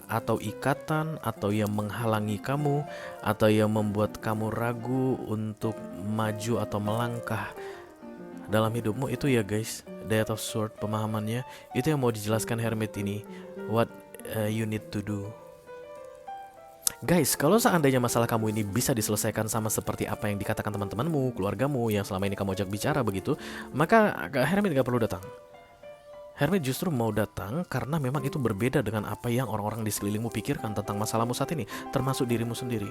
atau ikatan, atau yang menghalangi kamu, atau yang membuat kamu ragu untuk maju atau melangkah dalam hidupmu itu ya guys. Death of Sword pemahamannya itu yang mau dijelaskan Hermit ini. What you need to do. Guys, kalau seandainya masalah kamu ini bisa diselesaikan sama seperti apa yang dikatakan teman-temanmu, keluargamu yang selama ini kamu ajak bicara begitu, maka Hermit gak perlu datang. Hermit justru mau datang karena memang itu berbeda dengan apa yang orang-orang di sekelilingmu pikirkan tentang masalahmu saat ini, termasuk dirimu sendiri.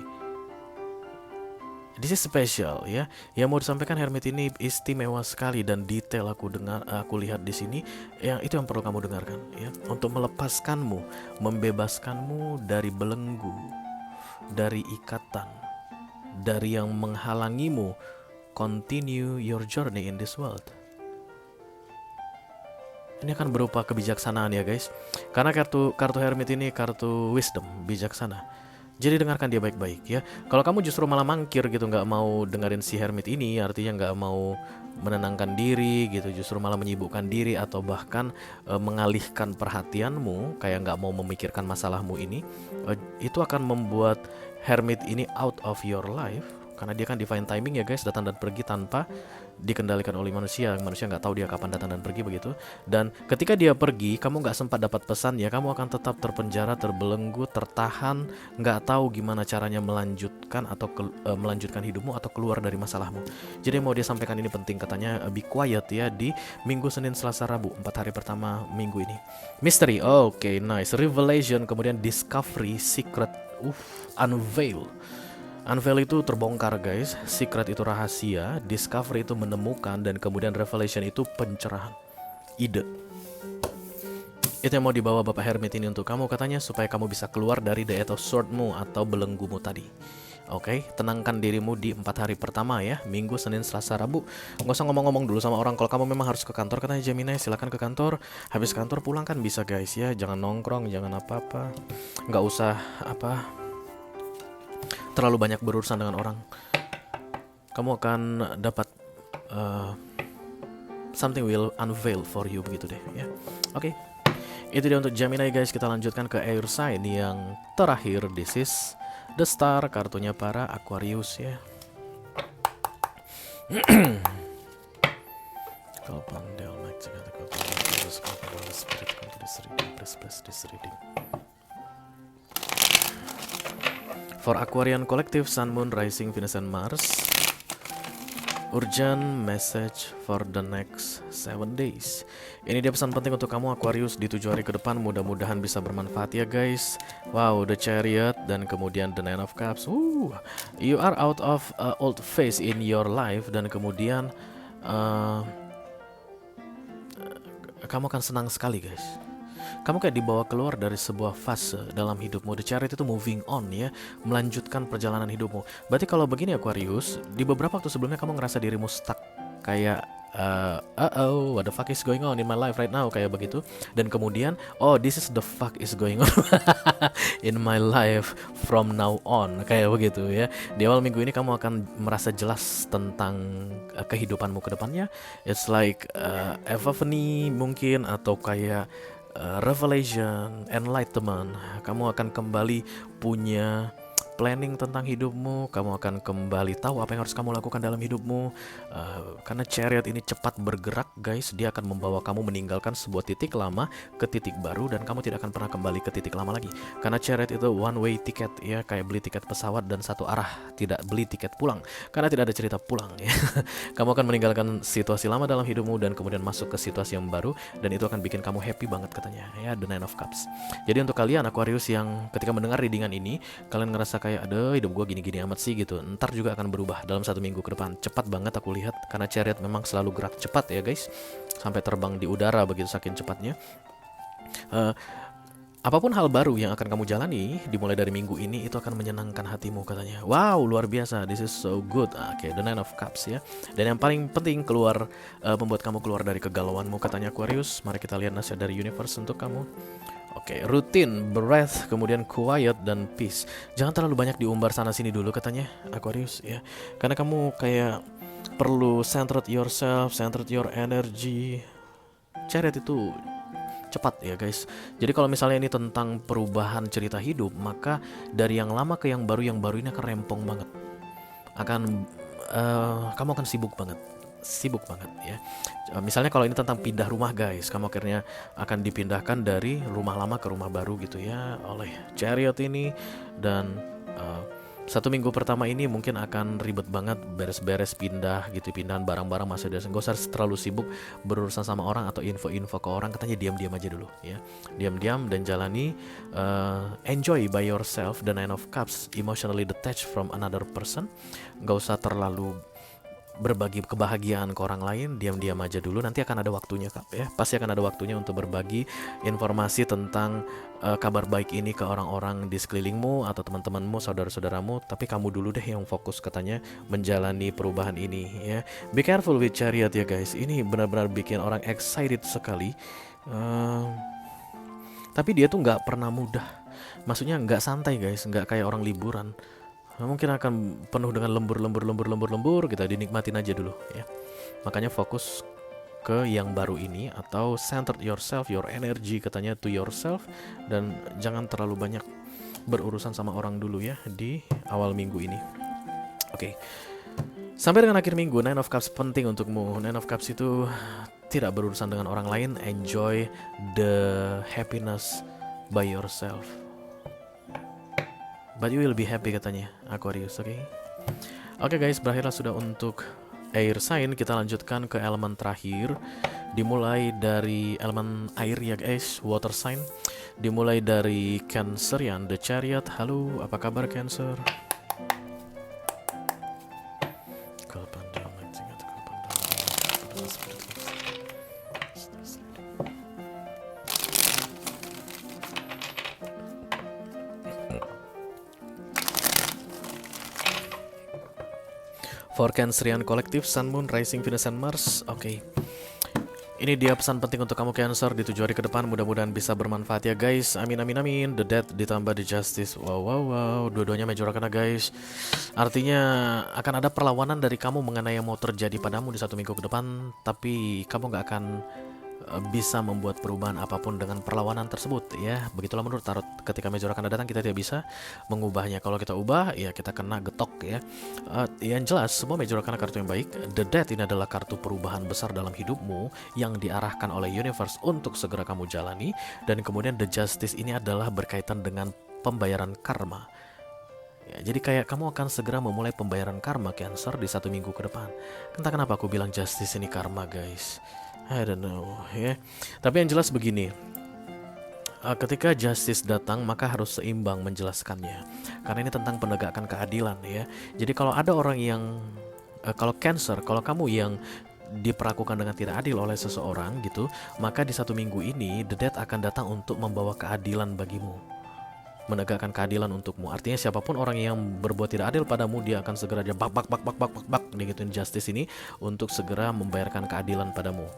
This is special ya. Yang mau disampaikan Hermit ini istimewa sekali dan detail aku lihat di sini. Yang itu yang perlu kamu dengarkan ya, untuk melepaskanmu, membebaskanmu dari belenggu, dari ikatan, dari yang menghalangimu continue your journey in this world. Ini akan berupa kebijaksanaan ya guys. Karena kartu Hermit ini kartu wisdom, bijaksana. Jadi dengarkan dia baik-baik ya. Kalau kamu justru malah mangkir gitu, nggak mau dengerin si Hermit ini, artinya nggak mau menenangkan diri gitu, justru malah menyibukkan diri atau bahkan mengalihkan perhatianmu, kayak nggak mau memikirkan masalahmu ini, itu akan membuat Hermit ini out of your life. Karena dia kan divine timing ya guys, datang dan pergi tanpa dikendalikan oleh manusia. Manusia nggak tahu dia kapan datang dan pergi begitu. Dan ketika dia pergi, kamu nggak sempat dapat pesan ya, kamu akan tetap terpenjara, terbelenggu, tertahan, nggak tahu gimana caranya melanjutkan atau melanjutkan hidupmu atau keluar dari masalahmu. Jadi mau dia sampaikan ini penting katanya, be quiet ya di Minggu, Senin, Selasa, Rabu, 4 hari pertama minggu ini. Mystery, oke, nice. Revelation, kemudian discovery, secret, unveil. Unveil itu terbongkar guys, secret itu rahasia, discovery itu menemukan, dan kemudian revelation itu pencerahan, ide. Itu yang mau dibawa Bapak Hermit ini untuk kamu katanya, supaya kamu bisa keluar dari the Eight of Sword-mu atau belenggumu tadi. Oke, tenangkan dirimu di 4 hari pertama ya, Minggu, Senin, Selasa, Rabu. Nggak usah ngomong-ngomong dulu sama orang. Kalau kamu memang harus ke kantor katanya Gemini, silakan ke kantor. Habis kantor pulang kan bisa guys ya, jangan nongkrong, jangan apa-apa. Nggak usah terlalu banyak berurusan dengan orang. Kamu akan dapat something will unveil for you begitu deh ya. Oke. Itu dia untuk Gemini guys. Kita lanjutkan ke air sign yang terakhir. This is the star, kartunya para Aquarius ya. For Aquarian Collective, Sun, Moon, Rising, Venus, and Mars. Urgent message for the next 7 days. Ini dia pesan penting untuk kamu Aquarius di 7 hari ke depan. Mudah-mudahan bisa bermanfaat ya guys. Wow, the Chariot dan kemudian the Nine of Cups. You are out of old phase in your life, dan kemudian kamu akan senang sekali guys. Kamu kayak dibawa keluar dari sebuah fase dalam hidupmu. The Chariot itu moving on ya, melanjutkan perjalanan hidupmu. Berarti kalau begini Aquarius, di beberapa waktu sebelumnya kamu ngerasa dirimu stuck, kayak what the fuck is going on in my life right now, kayak begitu. Dan kemudian, oh, this is the fuck is going on in my life from now on, kayak begitu ya. Di awal minggu ini kamu akan merasa jelas tentang kehidupanmu ke depannya. It's like epiphany mungkin, atau kayak revelation, enlightenment. Kamu akan kembali punya planning tentang hidupmu, kamu akan kembali tahu apa yang harus kamu lakukan dalam hidupmu. Karena chariot ini cepat bergerak guys, dia akan membawa kamu meninggalkan sebuah titik lama ke titik baru, dan kamu tidak akan pernah kembali ke titik lama lagi. Karena chariot itu one way ticket ya, kayak beli tiket pesawat dan satu arah, tidak beli tiket pulang, karena tidak ada cerita pulang ya. Kamu akan meninggalkan situasi lama dalam hidupmu dan kemudian masuk ke situasi yang baru, dan itu akan bikin kamu happy banget katanya ya, the Nine of Cups. Jadi untuk kalian Aquarius yang ketika mendengar readingan ini, kalian ngerasa kayak ada hidup gue gini-gini amat sih gitu, ntar juga akan berubah dalam 1 minggu ke depan. Cepat banget aku lihat, karena chariot memang selalu gerak cepat ya guys, sampai terbang di udara begitu saking cepatnya. Apapun hal baru yang akan kamu jalani dimulai dari minggu ini, itu akan menyenangkan hatimu katanya. Wow, luar biasa, this is so good. Oke, the Nine of Cups ya. Dan yang paling penting keluar, membuat kamu keluar dari kegalauanmu katanya Aquarius. Mari kita lihat nasihat dari universe untuk kamu. Oke, rutin, breath, kemudian quiet dan peace. Jangan terlalu banyak diumbar sana sini dulu katanya Aquarius ya. Karena kamu kayak perlu centered yourself, centered your energy. Chariot itu cepat ya guys. Jadi kalau misalnya ini tentang perubahan cerita hidup, maka dari yang lama ke yang baru ini akan rempong banget. Kamu akan sibuk banget ya. Misalnya kalau ini tentang pindah rumah guys, kamu akhirnya akan dipindahkan dari rumah lama ke rumah baru gitu ya oleh chariot ini. Dan 1 minggu pertama ini mungkin akan ribet banget, beres-beres pindah gitu, pindahan barang-barang masih ada. Gak usah terlalu sibuk berurusan sama orang atau info-info ke orang, katanya diam-diam aja dulu ya. Diam-diam dan jalani, enjoy by yourself. The Nine of Cups, emotionally detached from another person. Gak usah terlalu berbagi kebahagiaan ke orang lain, diam-diam aja dulu, nanti akan ada waktunya Kak ya. Pasti akan ada waktunya untuk berbagi informasi tentang kabar baik ini ke orang-orang di sekelilingmu atau teman-temanmu, saudara-saudaramu. Tapi kamu dulu deh yang fokus katanya menjalani perubahan ini ya. Be careful with chariot ya guys. Ini benar-benar bikin orang excited sekali. Tapi dia tuh nggak pernah mudah. Maksudnya nggak santai guys, nggak kayak orang liburan. Mungkin akan penuh dengan lembur, kita dinikmatin aja dulu ya. Makanya fokus ke yang baru ini, atau centered yourself, your energy katanya to yourself, dan jangan terlalu banyak berurusan sama orang dulu ya di awal minggu ini. Oke. Sampai dengan akhir minggu, Nine of Cups penting untukmu. Nine of Cups itu tidak berurusan dengan orang lain, enjoy the happiness by yourself. But you will be happy katanya Aquarius, oke? Oke guys, berakhirlah sudah untuk air sign. Kita lanjutkan ke elemen terakhir. Dimulai dari elemen air ya guys, water sign. Dimulai dari Cancerian, the Chariot. Halo, apa kabar Cancer? For Cancerian Collective, Sun, Moon, Rising, Venus, and Mars. Oke. Ini dia pesan penting untuk kamu Cancer di 7 hari ke depan. Mudah-mudahan bisa bermanfaat ya guys. Amin, amin, amin. The Death ditambah The Justice. Wow. Dua-duanya Major Arcana guys. Artinya akan ada perlawanan dari kamu mengenai yang mau terjadi padamu di 1 minggu ke depan. Tapi kamu gak akan bisa membuat perubahan apapun dengan perlawanan tersebut ya. Begitulah menurut tarot, ketika Major Arcana datang kita tidak bisa mengubahnya. Kalau kita ubah ya kita kena getok ya. Yang jelas semua Major Arcana kartu yang baik. The Death ini adalah kartu perubahan besar dalam hidupmu yang diarahkan oleh universe untuk segera kamu jalani. Dan kemudian The Justice ini adalah berkaitan dengan pembayaran karma ya, jadi kayak kamu akan segera memulai pembayaran karma Cancer di 1 minggu ke depan. Entah kenapa aku bilang Justice ini karma guys, I don't know ya. Tapi yang jelas begini, ketika justice datang maka harus seimbang menjelaskannya, karena ini tentang penegakan keadilan ya. Jadi kalau ada orang yang kalau Cancer, kalau kamu yang diperlakukan dengan tidak adil oleh seseorang gitu, maka di 1 minggu ini The Death akan datang untuk membawa keadilan bagimu menegakkan keadilan untukmu. Artinya siapapun orang yang berbuat tidak adil padamu, dia akan segera dia bak digituin justice ini untuk segera membayarkan keadilan padamu.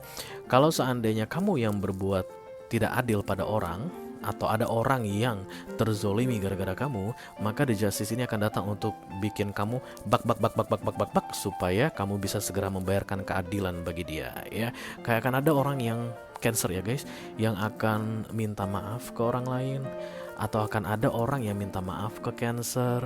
Kalau seandainya kamu yang berbuat tidak adil pada orang, atau ada orang yang terzolimi gara-gara kamu, maka the justice ini akan datang untuk bikin kamu bak supaya kamu bisa segera membayarkan keadilan bagi dia, ya. Kayak akan ada orang yang Cancer ya guys, yang akan minta maaf ke orang lain, atau akan ada orang yang minta maaf ke Cancer.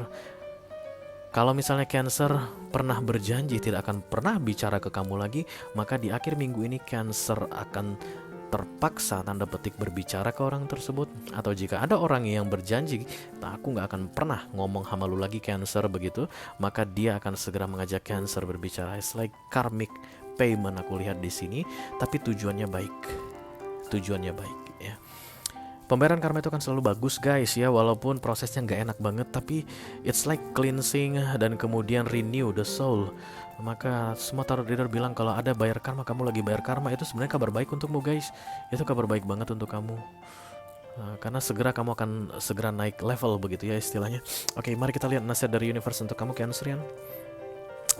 Kalau misalnya Cancer pernah berjanji tidak akan pernah bicara ke kamu lagi, maka di akhir minggu ini Cancer akan terpaksa tanda petik berbicara ke orang tersebut. Atau jika ada orang yang berjanji, aku nggak akan pernah ngomong sama lu lagi Cancer begitu, maka dia akan segera mengajak Cancer berbicara. It's like karmic payment aku lihat di sini, tapi tujuannya baik. Tujuannya baik ya. Pembayaran karma itu kan selalu bagus guys ya, walaupun prosesnya nggak enak banget, tapi it's like cleansing dan kemudian renew the soul. Maka semua tarot reader bilang kalau ada bayar karma, kamu lagi bayar karma, itu sebenarnya kabar baik untukmu guys. Itu kabar baik banget untuk kamu. Karena segera kamu akan segera naik level begitu ya istilahnya. Oke, mari kita lihat nasihat dari universe untuk kamu Cancerian.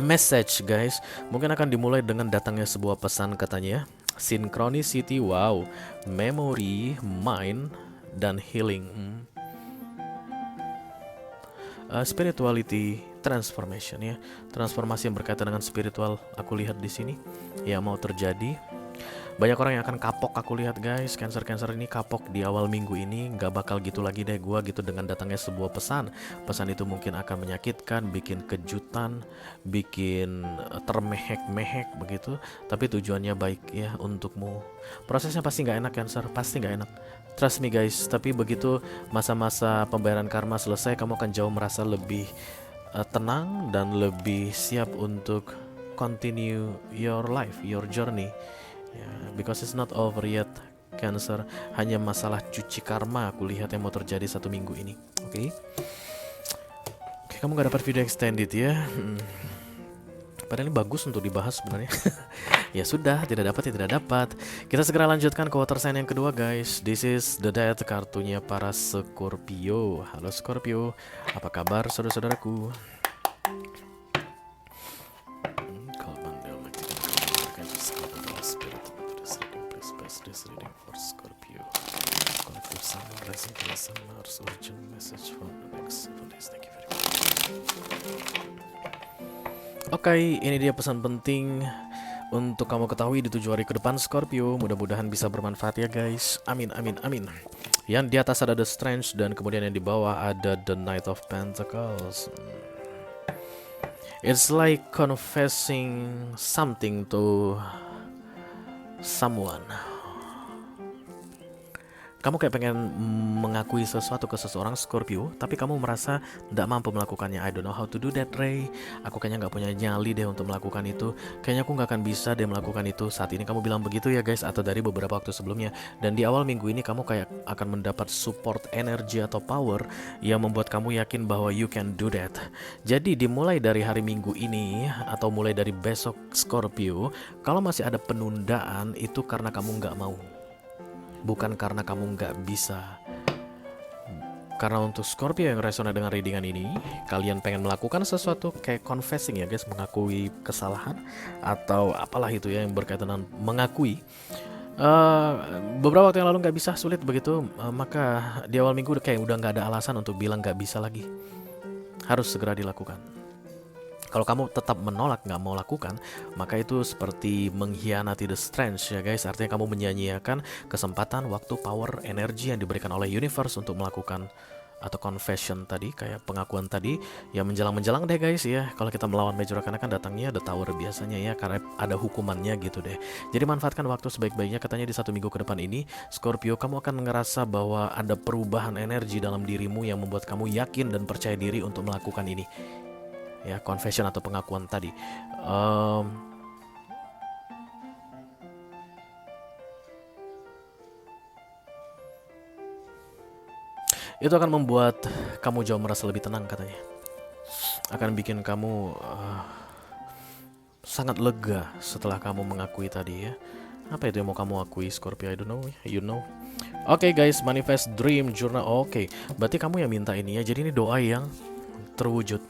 Message guys, mungkin akan dimulai dengan datangnya sebuah pesan katanya. Synchronicity, wow, memory, mind, dan healing. Spirituality, transformation ya, transformasi yang berkaitan dengan spiritual aku lihat di sini ya mau terjadi. Banyak orang yang akan kapok aku lihat guys. Cancer ini kapok di awal minggu ini. Gak bakal gitu lagi deh gua gitu dengan datangnya sebuah pesan. Pesan itu mungkin akan menyakitkan, bikin kejutan, bikin termehek-mehek begitu. Tapi tujuannya baik ya untukmu. Prosesnya pasti gak enak Cancer, pasti gak enak. Trust me guys. Tapi begitu masa-masa pembayaran karma selesai, kamu akan jauh merasa lebih tenang dan lebih siap untuk continue your life, your journey. Because it's not over yet Cancer. Hanya masalah cuci karma aku lihat yang mau terjadi 1 minggu ini. Oke, kamu gak dapat video extended ya. Padahal ini bagus untuk dibahas sebenarnya. Ya sudah, tidak dapat. Kita segera lanjutkan ke water sign yang kedua guys. This is the Death, kartunya para Scorpio. Halo Scorpio, apa kabar saudara-saudaraku? This reading for Scorpio. Collective Sun, Rising Sun, Mars, urgent message for the next 7 days. Thank you very much. Oke, ini dia pesan penting untuk kamu ketahui di 7 hari ke depan Scorpio. Mudah-mudahan bisa bermanfaat ya guys. Amin. Yang di atas ada The Strange dan kemudian yang di bawah ada The Knight of Pentacles. It's like confessing something to someone. Kamu kayak pengen mengakui sesuatu ke seseorang Scorpio, tapi kamu merasa tidak mampu melakukannya. I don't know how to do that, Ray. Aku kayaknya nggak punya nyali deh untuk melakukan itu. Kayaknya aku nggak akan bisa deh melakukan itu. Saat ini kamu bilang begitu ya guys, atau dari beberapa waktu sebelumnya. Dan di awal minggu ini kamu kayak akan mendapat support energi atau power yang membuat kamu yakin bahwa you can do that. Jadi dimulai dari hari Minggu ini atau mulai dari besok Scorpio, kalau masih ada penundaan itu karena kamu nggak mau. Bukan karena kamu nggak bisa. Karena untuk Scorpio yang resonate dengan readingan ini, kalian pengen melakukan sesuatu kayak confessing ya guys, mengakui kesalahan atau apalah itu ya yang berkaitan dengan mengakui. Beberapa waktu yang lalu nggak bisa, sulit begitu, maka di awal minggu kayak udah nggak ada alasan untuk bilang nggak bisa lagi. Harus segera dilakukan. Kalau kamu tetap menolak, nggak mau lakukan, maka itu seperti mengkhianati The Strange ya guys. Artinya kamu menyia-nyiakan kesempatan, waktu, power, energi yang diberikan oleh universe untuk melakukan atau confession tadi, kayak pengakuan tadi. Ya menjelang-menjelang deh guys ya. Kalau kita melawan Major Arcana kan datangnya The Tower biasanya ya, karena ada hukumannya gitu deh. Jadi manfaatkan waktu sebaik-baiknya. Katanya di 1 minggu ke depan ini Scorpio, kamu akan ngerasa bahwa ada perubahan energi dalam dirimu yang membuat kamu yakin dan percaya diri untuk melakukan ini. Ya, confession atau pengakuan tadi. Itu akan membuat kamu jauh merasa lebih tenang katanya. Akan bikin kamu sangat lega setelah kamu mengakui tadi ya. Apa itu yang mau kamu akui Scorpio? I don't know, you know. Oke guys, manifest dream journal. Oke, berarti kamu yang minta ini ya. Jadi ini doa yang terwujud.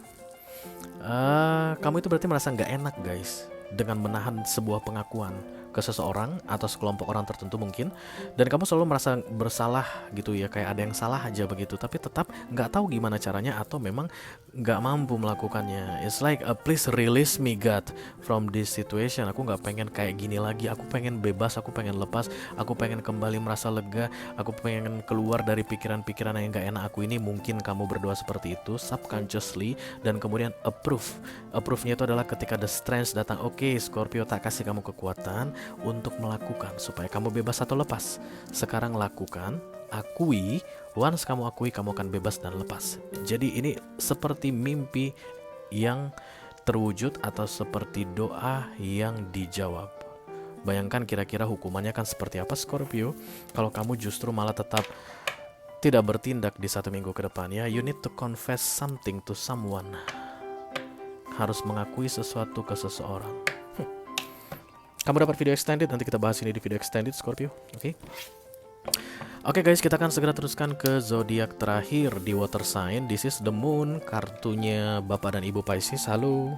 Kamu itu berarti merasa nggak enak guys dengan menahan sebuah pengakuan ke seseorang atau sekelompok orang tertentu mungkin, dan kamu selalu merasa bersalah gitu ya, kayak ada yang salah aja begitu, tapi tetap nggak tahu gimana caranya atau memang nggak mampu melakukannya. It's like please release me God from this situation. Aku nggak pengen kayak gini lagi. Aku pengen bebas. Aku pengen lepas. Aku pengen kembali merasa lega. Aku pengen keluar dari pikiran-pikiran yang nggak enak aku ini. Mungkin kamu berdoa seperti itu subconsciously dan kemudian approve. Approve-nya itu adalah ketika the strength datang. Oke, Scorpio, tak kasih kamu kekuatan untuk melakukan supaya kamu bebas atau lepas. Sekarang lakukan, akui. Once kamu akui, kamu akan bebas dan lepas. Jadi ini seperti mimpi yang terwujud atau seperti doa yang dijawab. Bayangkan kira-kira hukumannya kan seperti apa Scorpio kalau kamu justru malah tetap tidak bertindak di 1 minggu ke depan ya. You need to confess something to someone. Harus mengakui sesuatu ke seseorang. Kamu dapat video extended, nanti kita bahas ini di video extended Scorpio. Oke guys, kita akan segera teruskan ke zodiak terakhir di water sign. This is the moon, kartunya Bapak dan Ibu Pisces. Halo.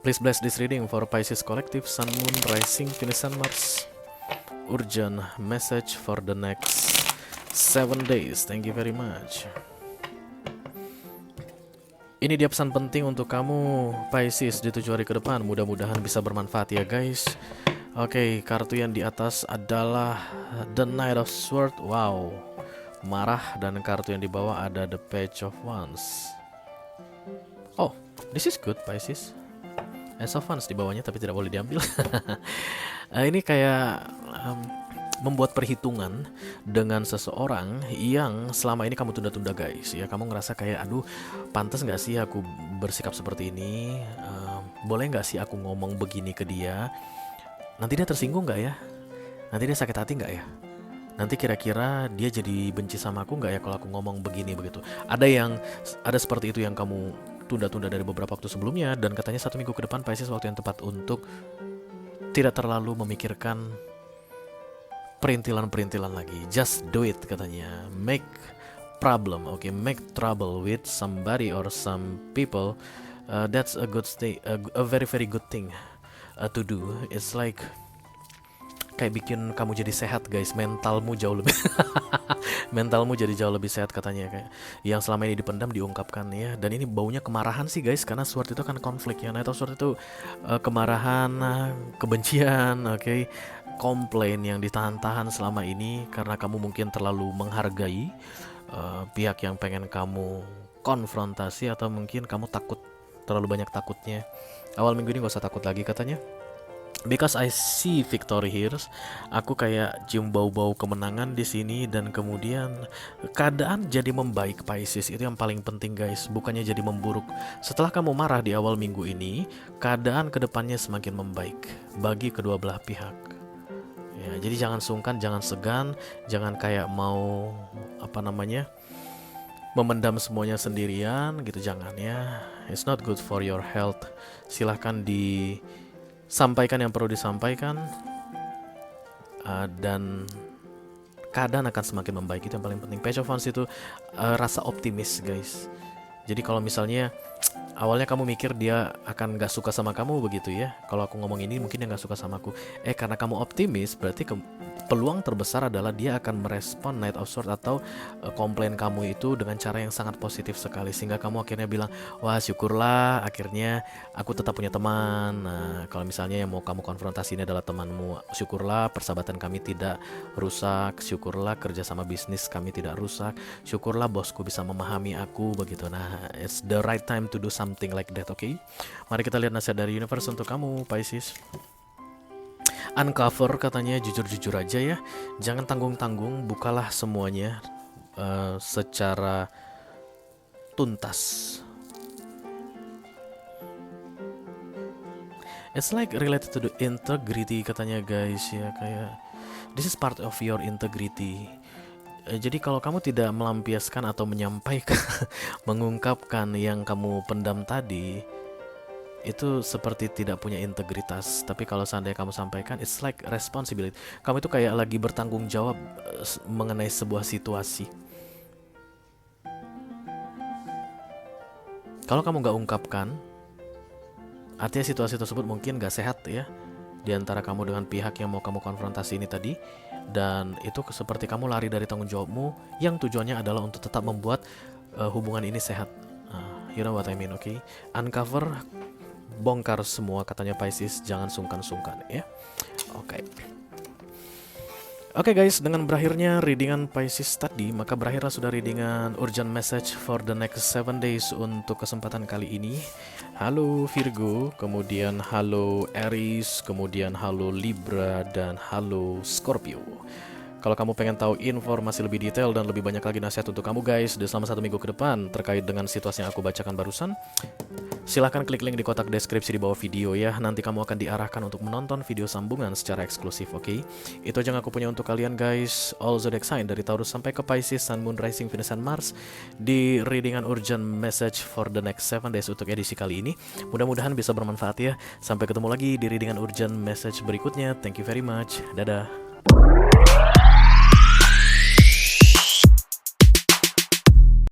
Please bless this reading for Pisces Collective, Sun, Moon, Rising, Venus, and Mars. Urgent message for the next 7 days. Thank you very much. Ini dia pesan penting untuk kamu Pisces di 7 hari ke depan. Mudah-mudahan bisa bermanfaat ya guys. Oke, kartu yang di atas adalah The Knight of Swords. Wow, marah. Dan kartu yang di bawah ada The Page of Wands. Oh, this is good Pisces. Ace of Wands di bawahnya tapi tidak boleh diambil. Ini kayak membuat perhitungan dengan seseorang yang selama ini kamu tunda-tunda guys ya. Kamu ngerasa kayak aduh, pantas gak sih aku bersikap seperti ini, boleh gak sih aku ngomong begini ke dia, nanti dia tersinggung gak ya, nanti dia sakit hati gak ya, nanti kira-kira dia jadi benci sama aku gak ya kalau aku ngomong begini begitu. Ada seperti itu yang kamu tunda-tunda dari beberapa waktu sebelumnya, dan katanya 1 minggu ke depan Pisces waktu yang tepat untuk tidak terlalu memikirkan perintilan-perintilan lagi. Just do it katanya. Make problem, okay? Make trouble with somebody or some people. That's a good thing, a very very good thing to do. It's like kayak bikin kamu jadi sehat guys. Mentalmu jauh lebih mentalmu jadi jauh lebih sehat katanya, kayak yang selama ini dipendam diungkapkan ya. Dan ini baunya kemarahan sih guys, karena sword itu kan konflik ya. Nah, itu sword itu kemarahan, kebencian, okay? Komplain yang ditahan-tahan selama ini karena kamu mungkin terlalu menghargai pihak yang pengen kamu konfrontasi, atau mungkin kamu takut, terlalu banyak takutnya. Awal minggu ini gak usah takut lagi katanya. Because I see victory here, aku kayak cium bau-bau kemenangan di sini, dan kemudian keadaan jadi membaik Pisces. Itu yang paling penting guys, bukannya jadi memburuk. Setelah kamu marah di awal minggu ini, keadaan kedepannya semakin membaik bagi kedua belah pihak. Ya, jadi jangan sungkan, jangan segan, jangan kayak mau memendam semuanya sendirian gitu, jangan ya. It's not good for your health. Silahkan sampaikan yang perlu disampaikan, dan keadaan akan semakin membaik. Itu yang paling penting. Page of Wands itu rasa optimis guys. Jadi kalau misalnya awalnya kamu mikir dia akan gak suka sama kamu begitu ya, kalau aku ngomong ini mungkin dia gak suka sama aku, karena kamu optimis, berarti peluang terbesar adalah dia akan merespon Knight of Swords atau komplain kamu itu dengan cara yang sangat positif sekali, sehingga kamu akhirnya bilang, wah syukurlah akhirnya aku tetap punya teman. Nah, kalau misalnya yang mau kamu konfrontasi ini adalah temanmu, syukurlah persahabatan kami tidak rusak, syukurlah kerjasama bisnis kami tidak rusak, syukurlah bosku bisa memahami aku begitu. Nah, it's the right time to do something like that, okay? Mari kita lihat nasihat dari universe untuk kamu Pisces. Uncover katanya, jujur-jujur aja ya, jangan tanggung-tanggung, bukalah semuanya secara tuntas. It's like related to the integrity katanya guys ya, kayak this is part of your integrity. Jadi kalau kamu tidak melampiaskan atau menyampaikan, mengungkapkan yang kamu pendam tadi, itu seperti tidak punya integritas. Tapi kalau seandainya kamu sampaikan, it's like responsibility. Kamu itu kayak lagi bertanggung jawab mengenai sebuah situasi. Kalau kamu nggak ungkapkan, artinya situasi tersebut mungkin nggak sehat ya, di antara kamu dengan pihak yang mau kamu konfrontasi ini tadi. Dan itu seperti kamu lari dari tanggung jawabmu yang tujuannya adalah untuk tetap membuat hubungan ini sehat. You know what I mean, okay? Uncover, bongkar semua, katanya Pisces, jangan sungkan-sungkan ya. Oke. Oke guys, dengan berakhirnya readingan Pisces tadi, maka berakhirlah sudah readingan urgent message for the next 7 days untuk kesempatan kali ini. Halo Virgo, kemudian halo Aries, kemudian halo Libra, dan halo Scorpio. Kalau kamu pengen tahu informasi lebih detail dan lebih banyak lagi nasihat untuk kamu guys di selama 1 minggu ke depan terkait dengan situasi yang aku bacakan barusan, silahkan klik link di kotak deskripsi di bawah video ya. Nanti kamu akan diarahkan untuk menonton video sambungan secara eksklusif, oke? Itu aja yang aku punya untuk kalian guys. All zodiac sign dari Taurus sampai ke Pisces, Sun, Moon, Rising, Venus, and Mars di readingan urgent message for the next 7 days untuk edisi kali ini. Mudah-mudahan bisa bermanfaat ya. Sampai ketemu lagi di readingan urgent message berikutnya. Thank you very much. Dadah.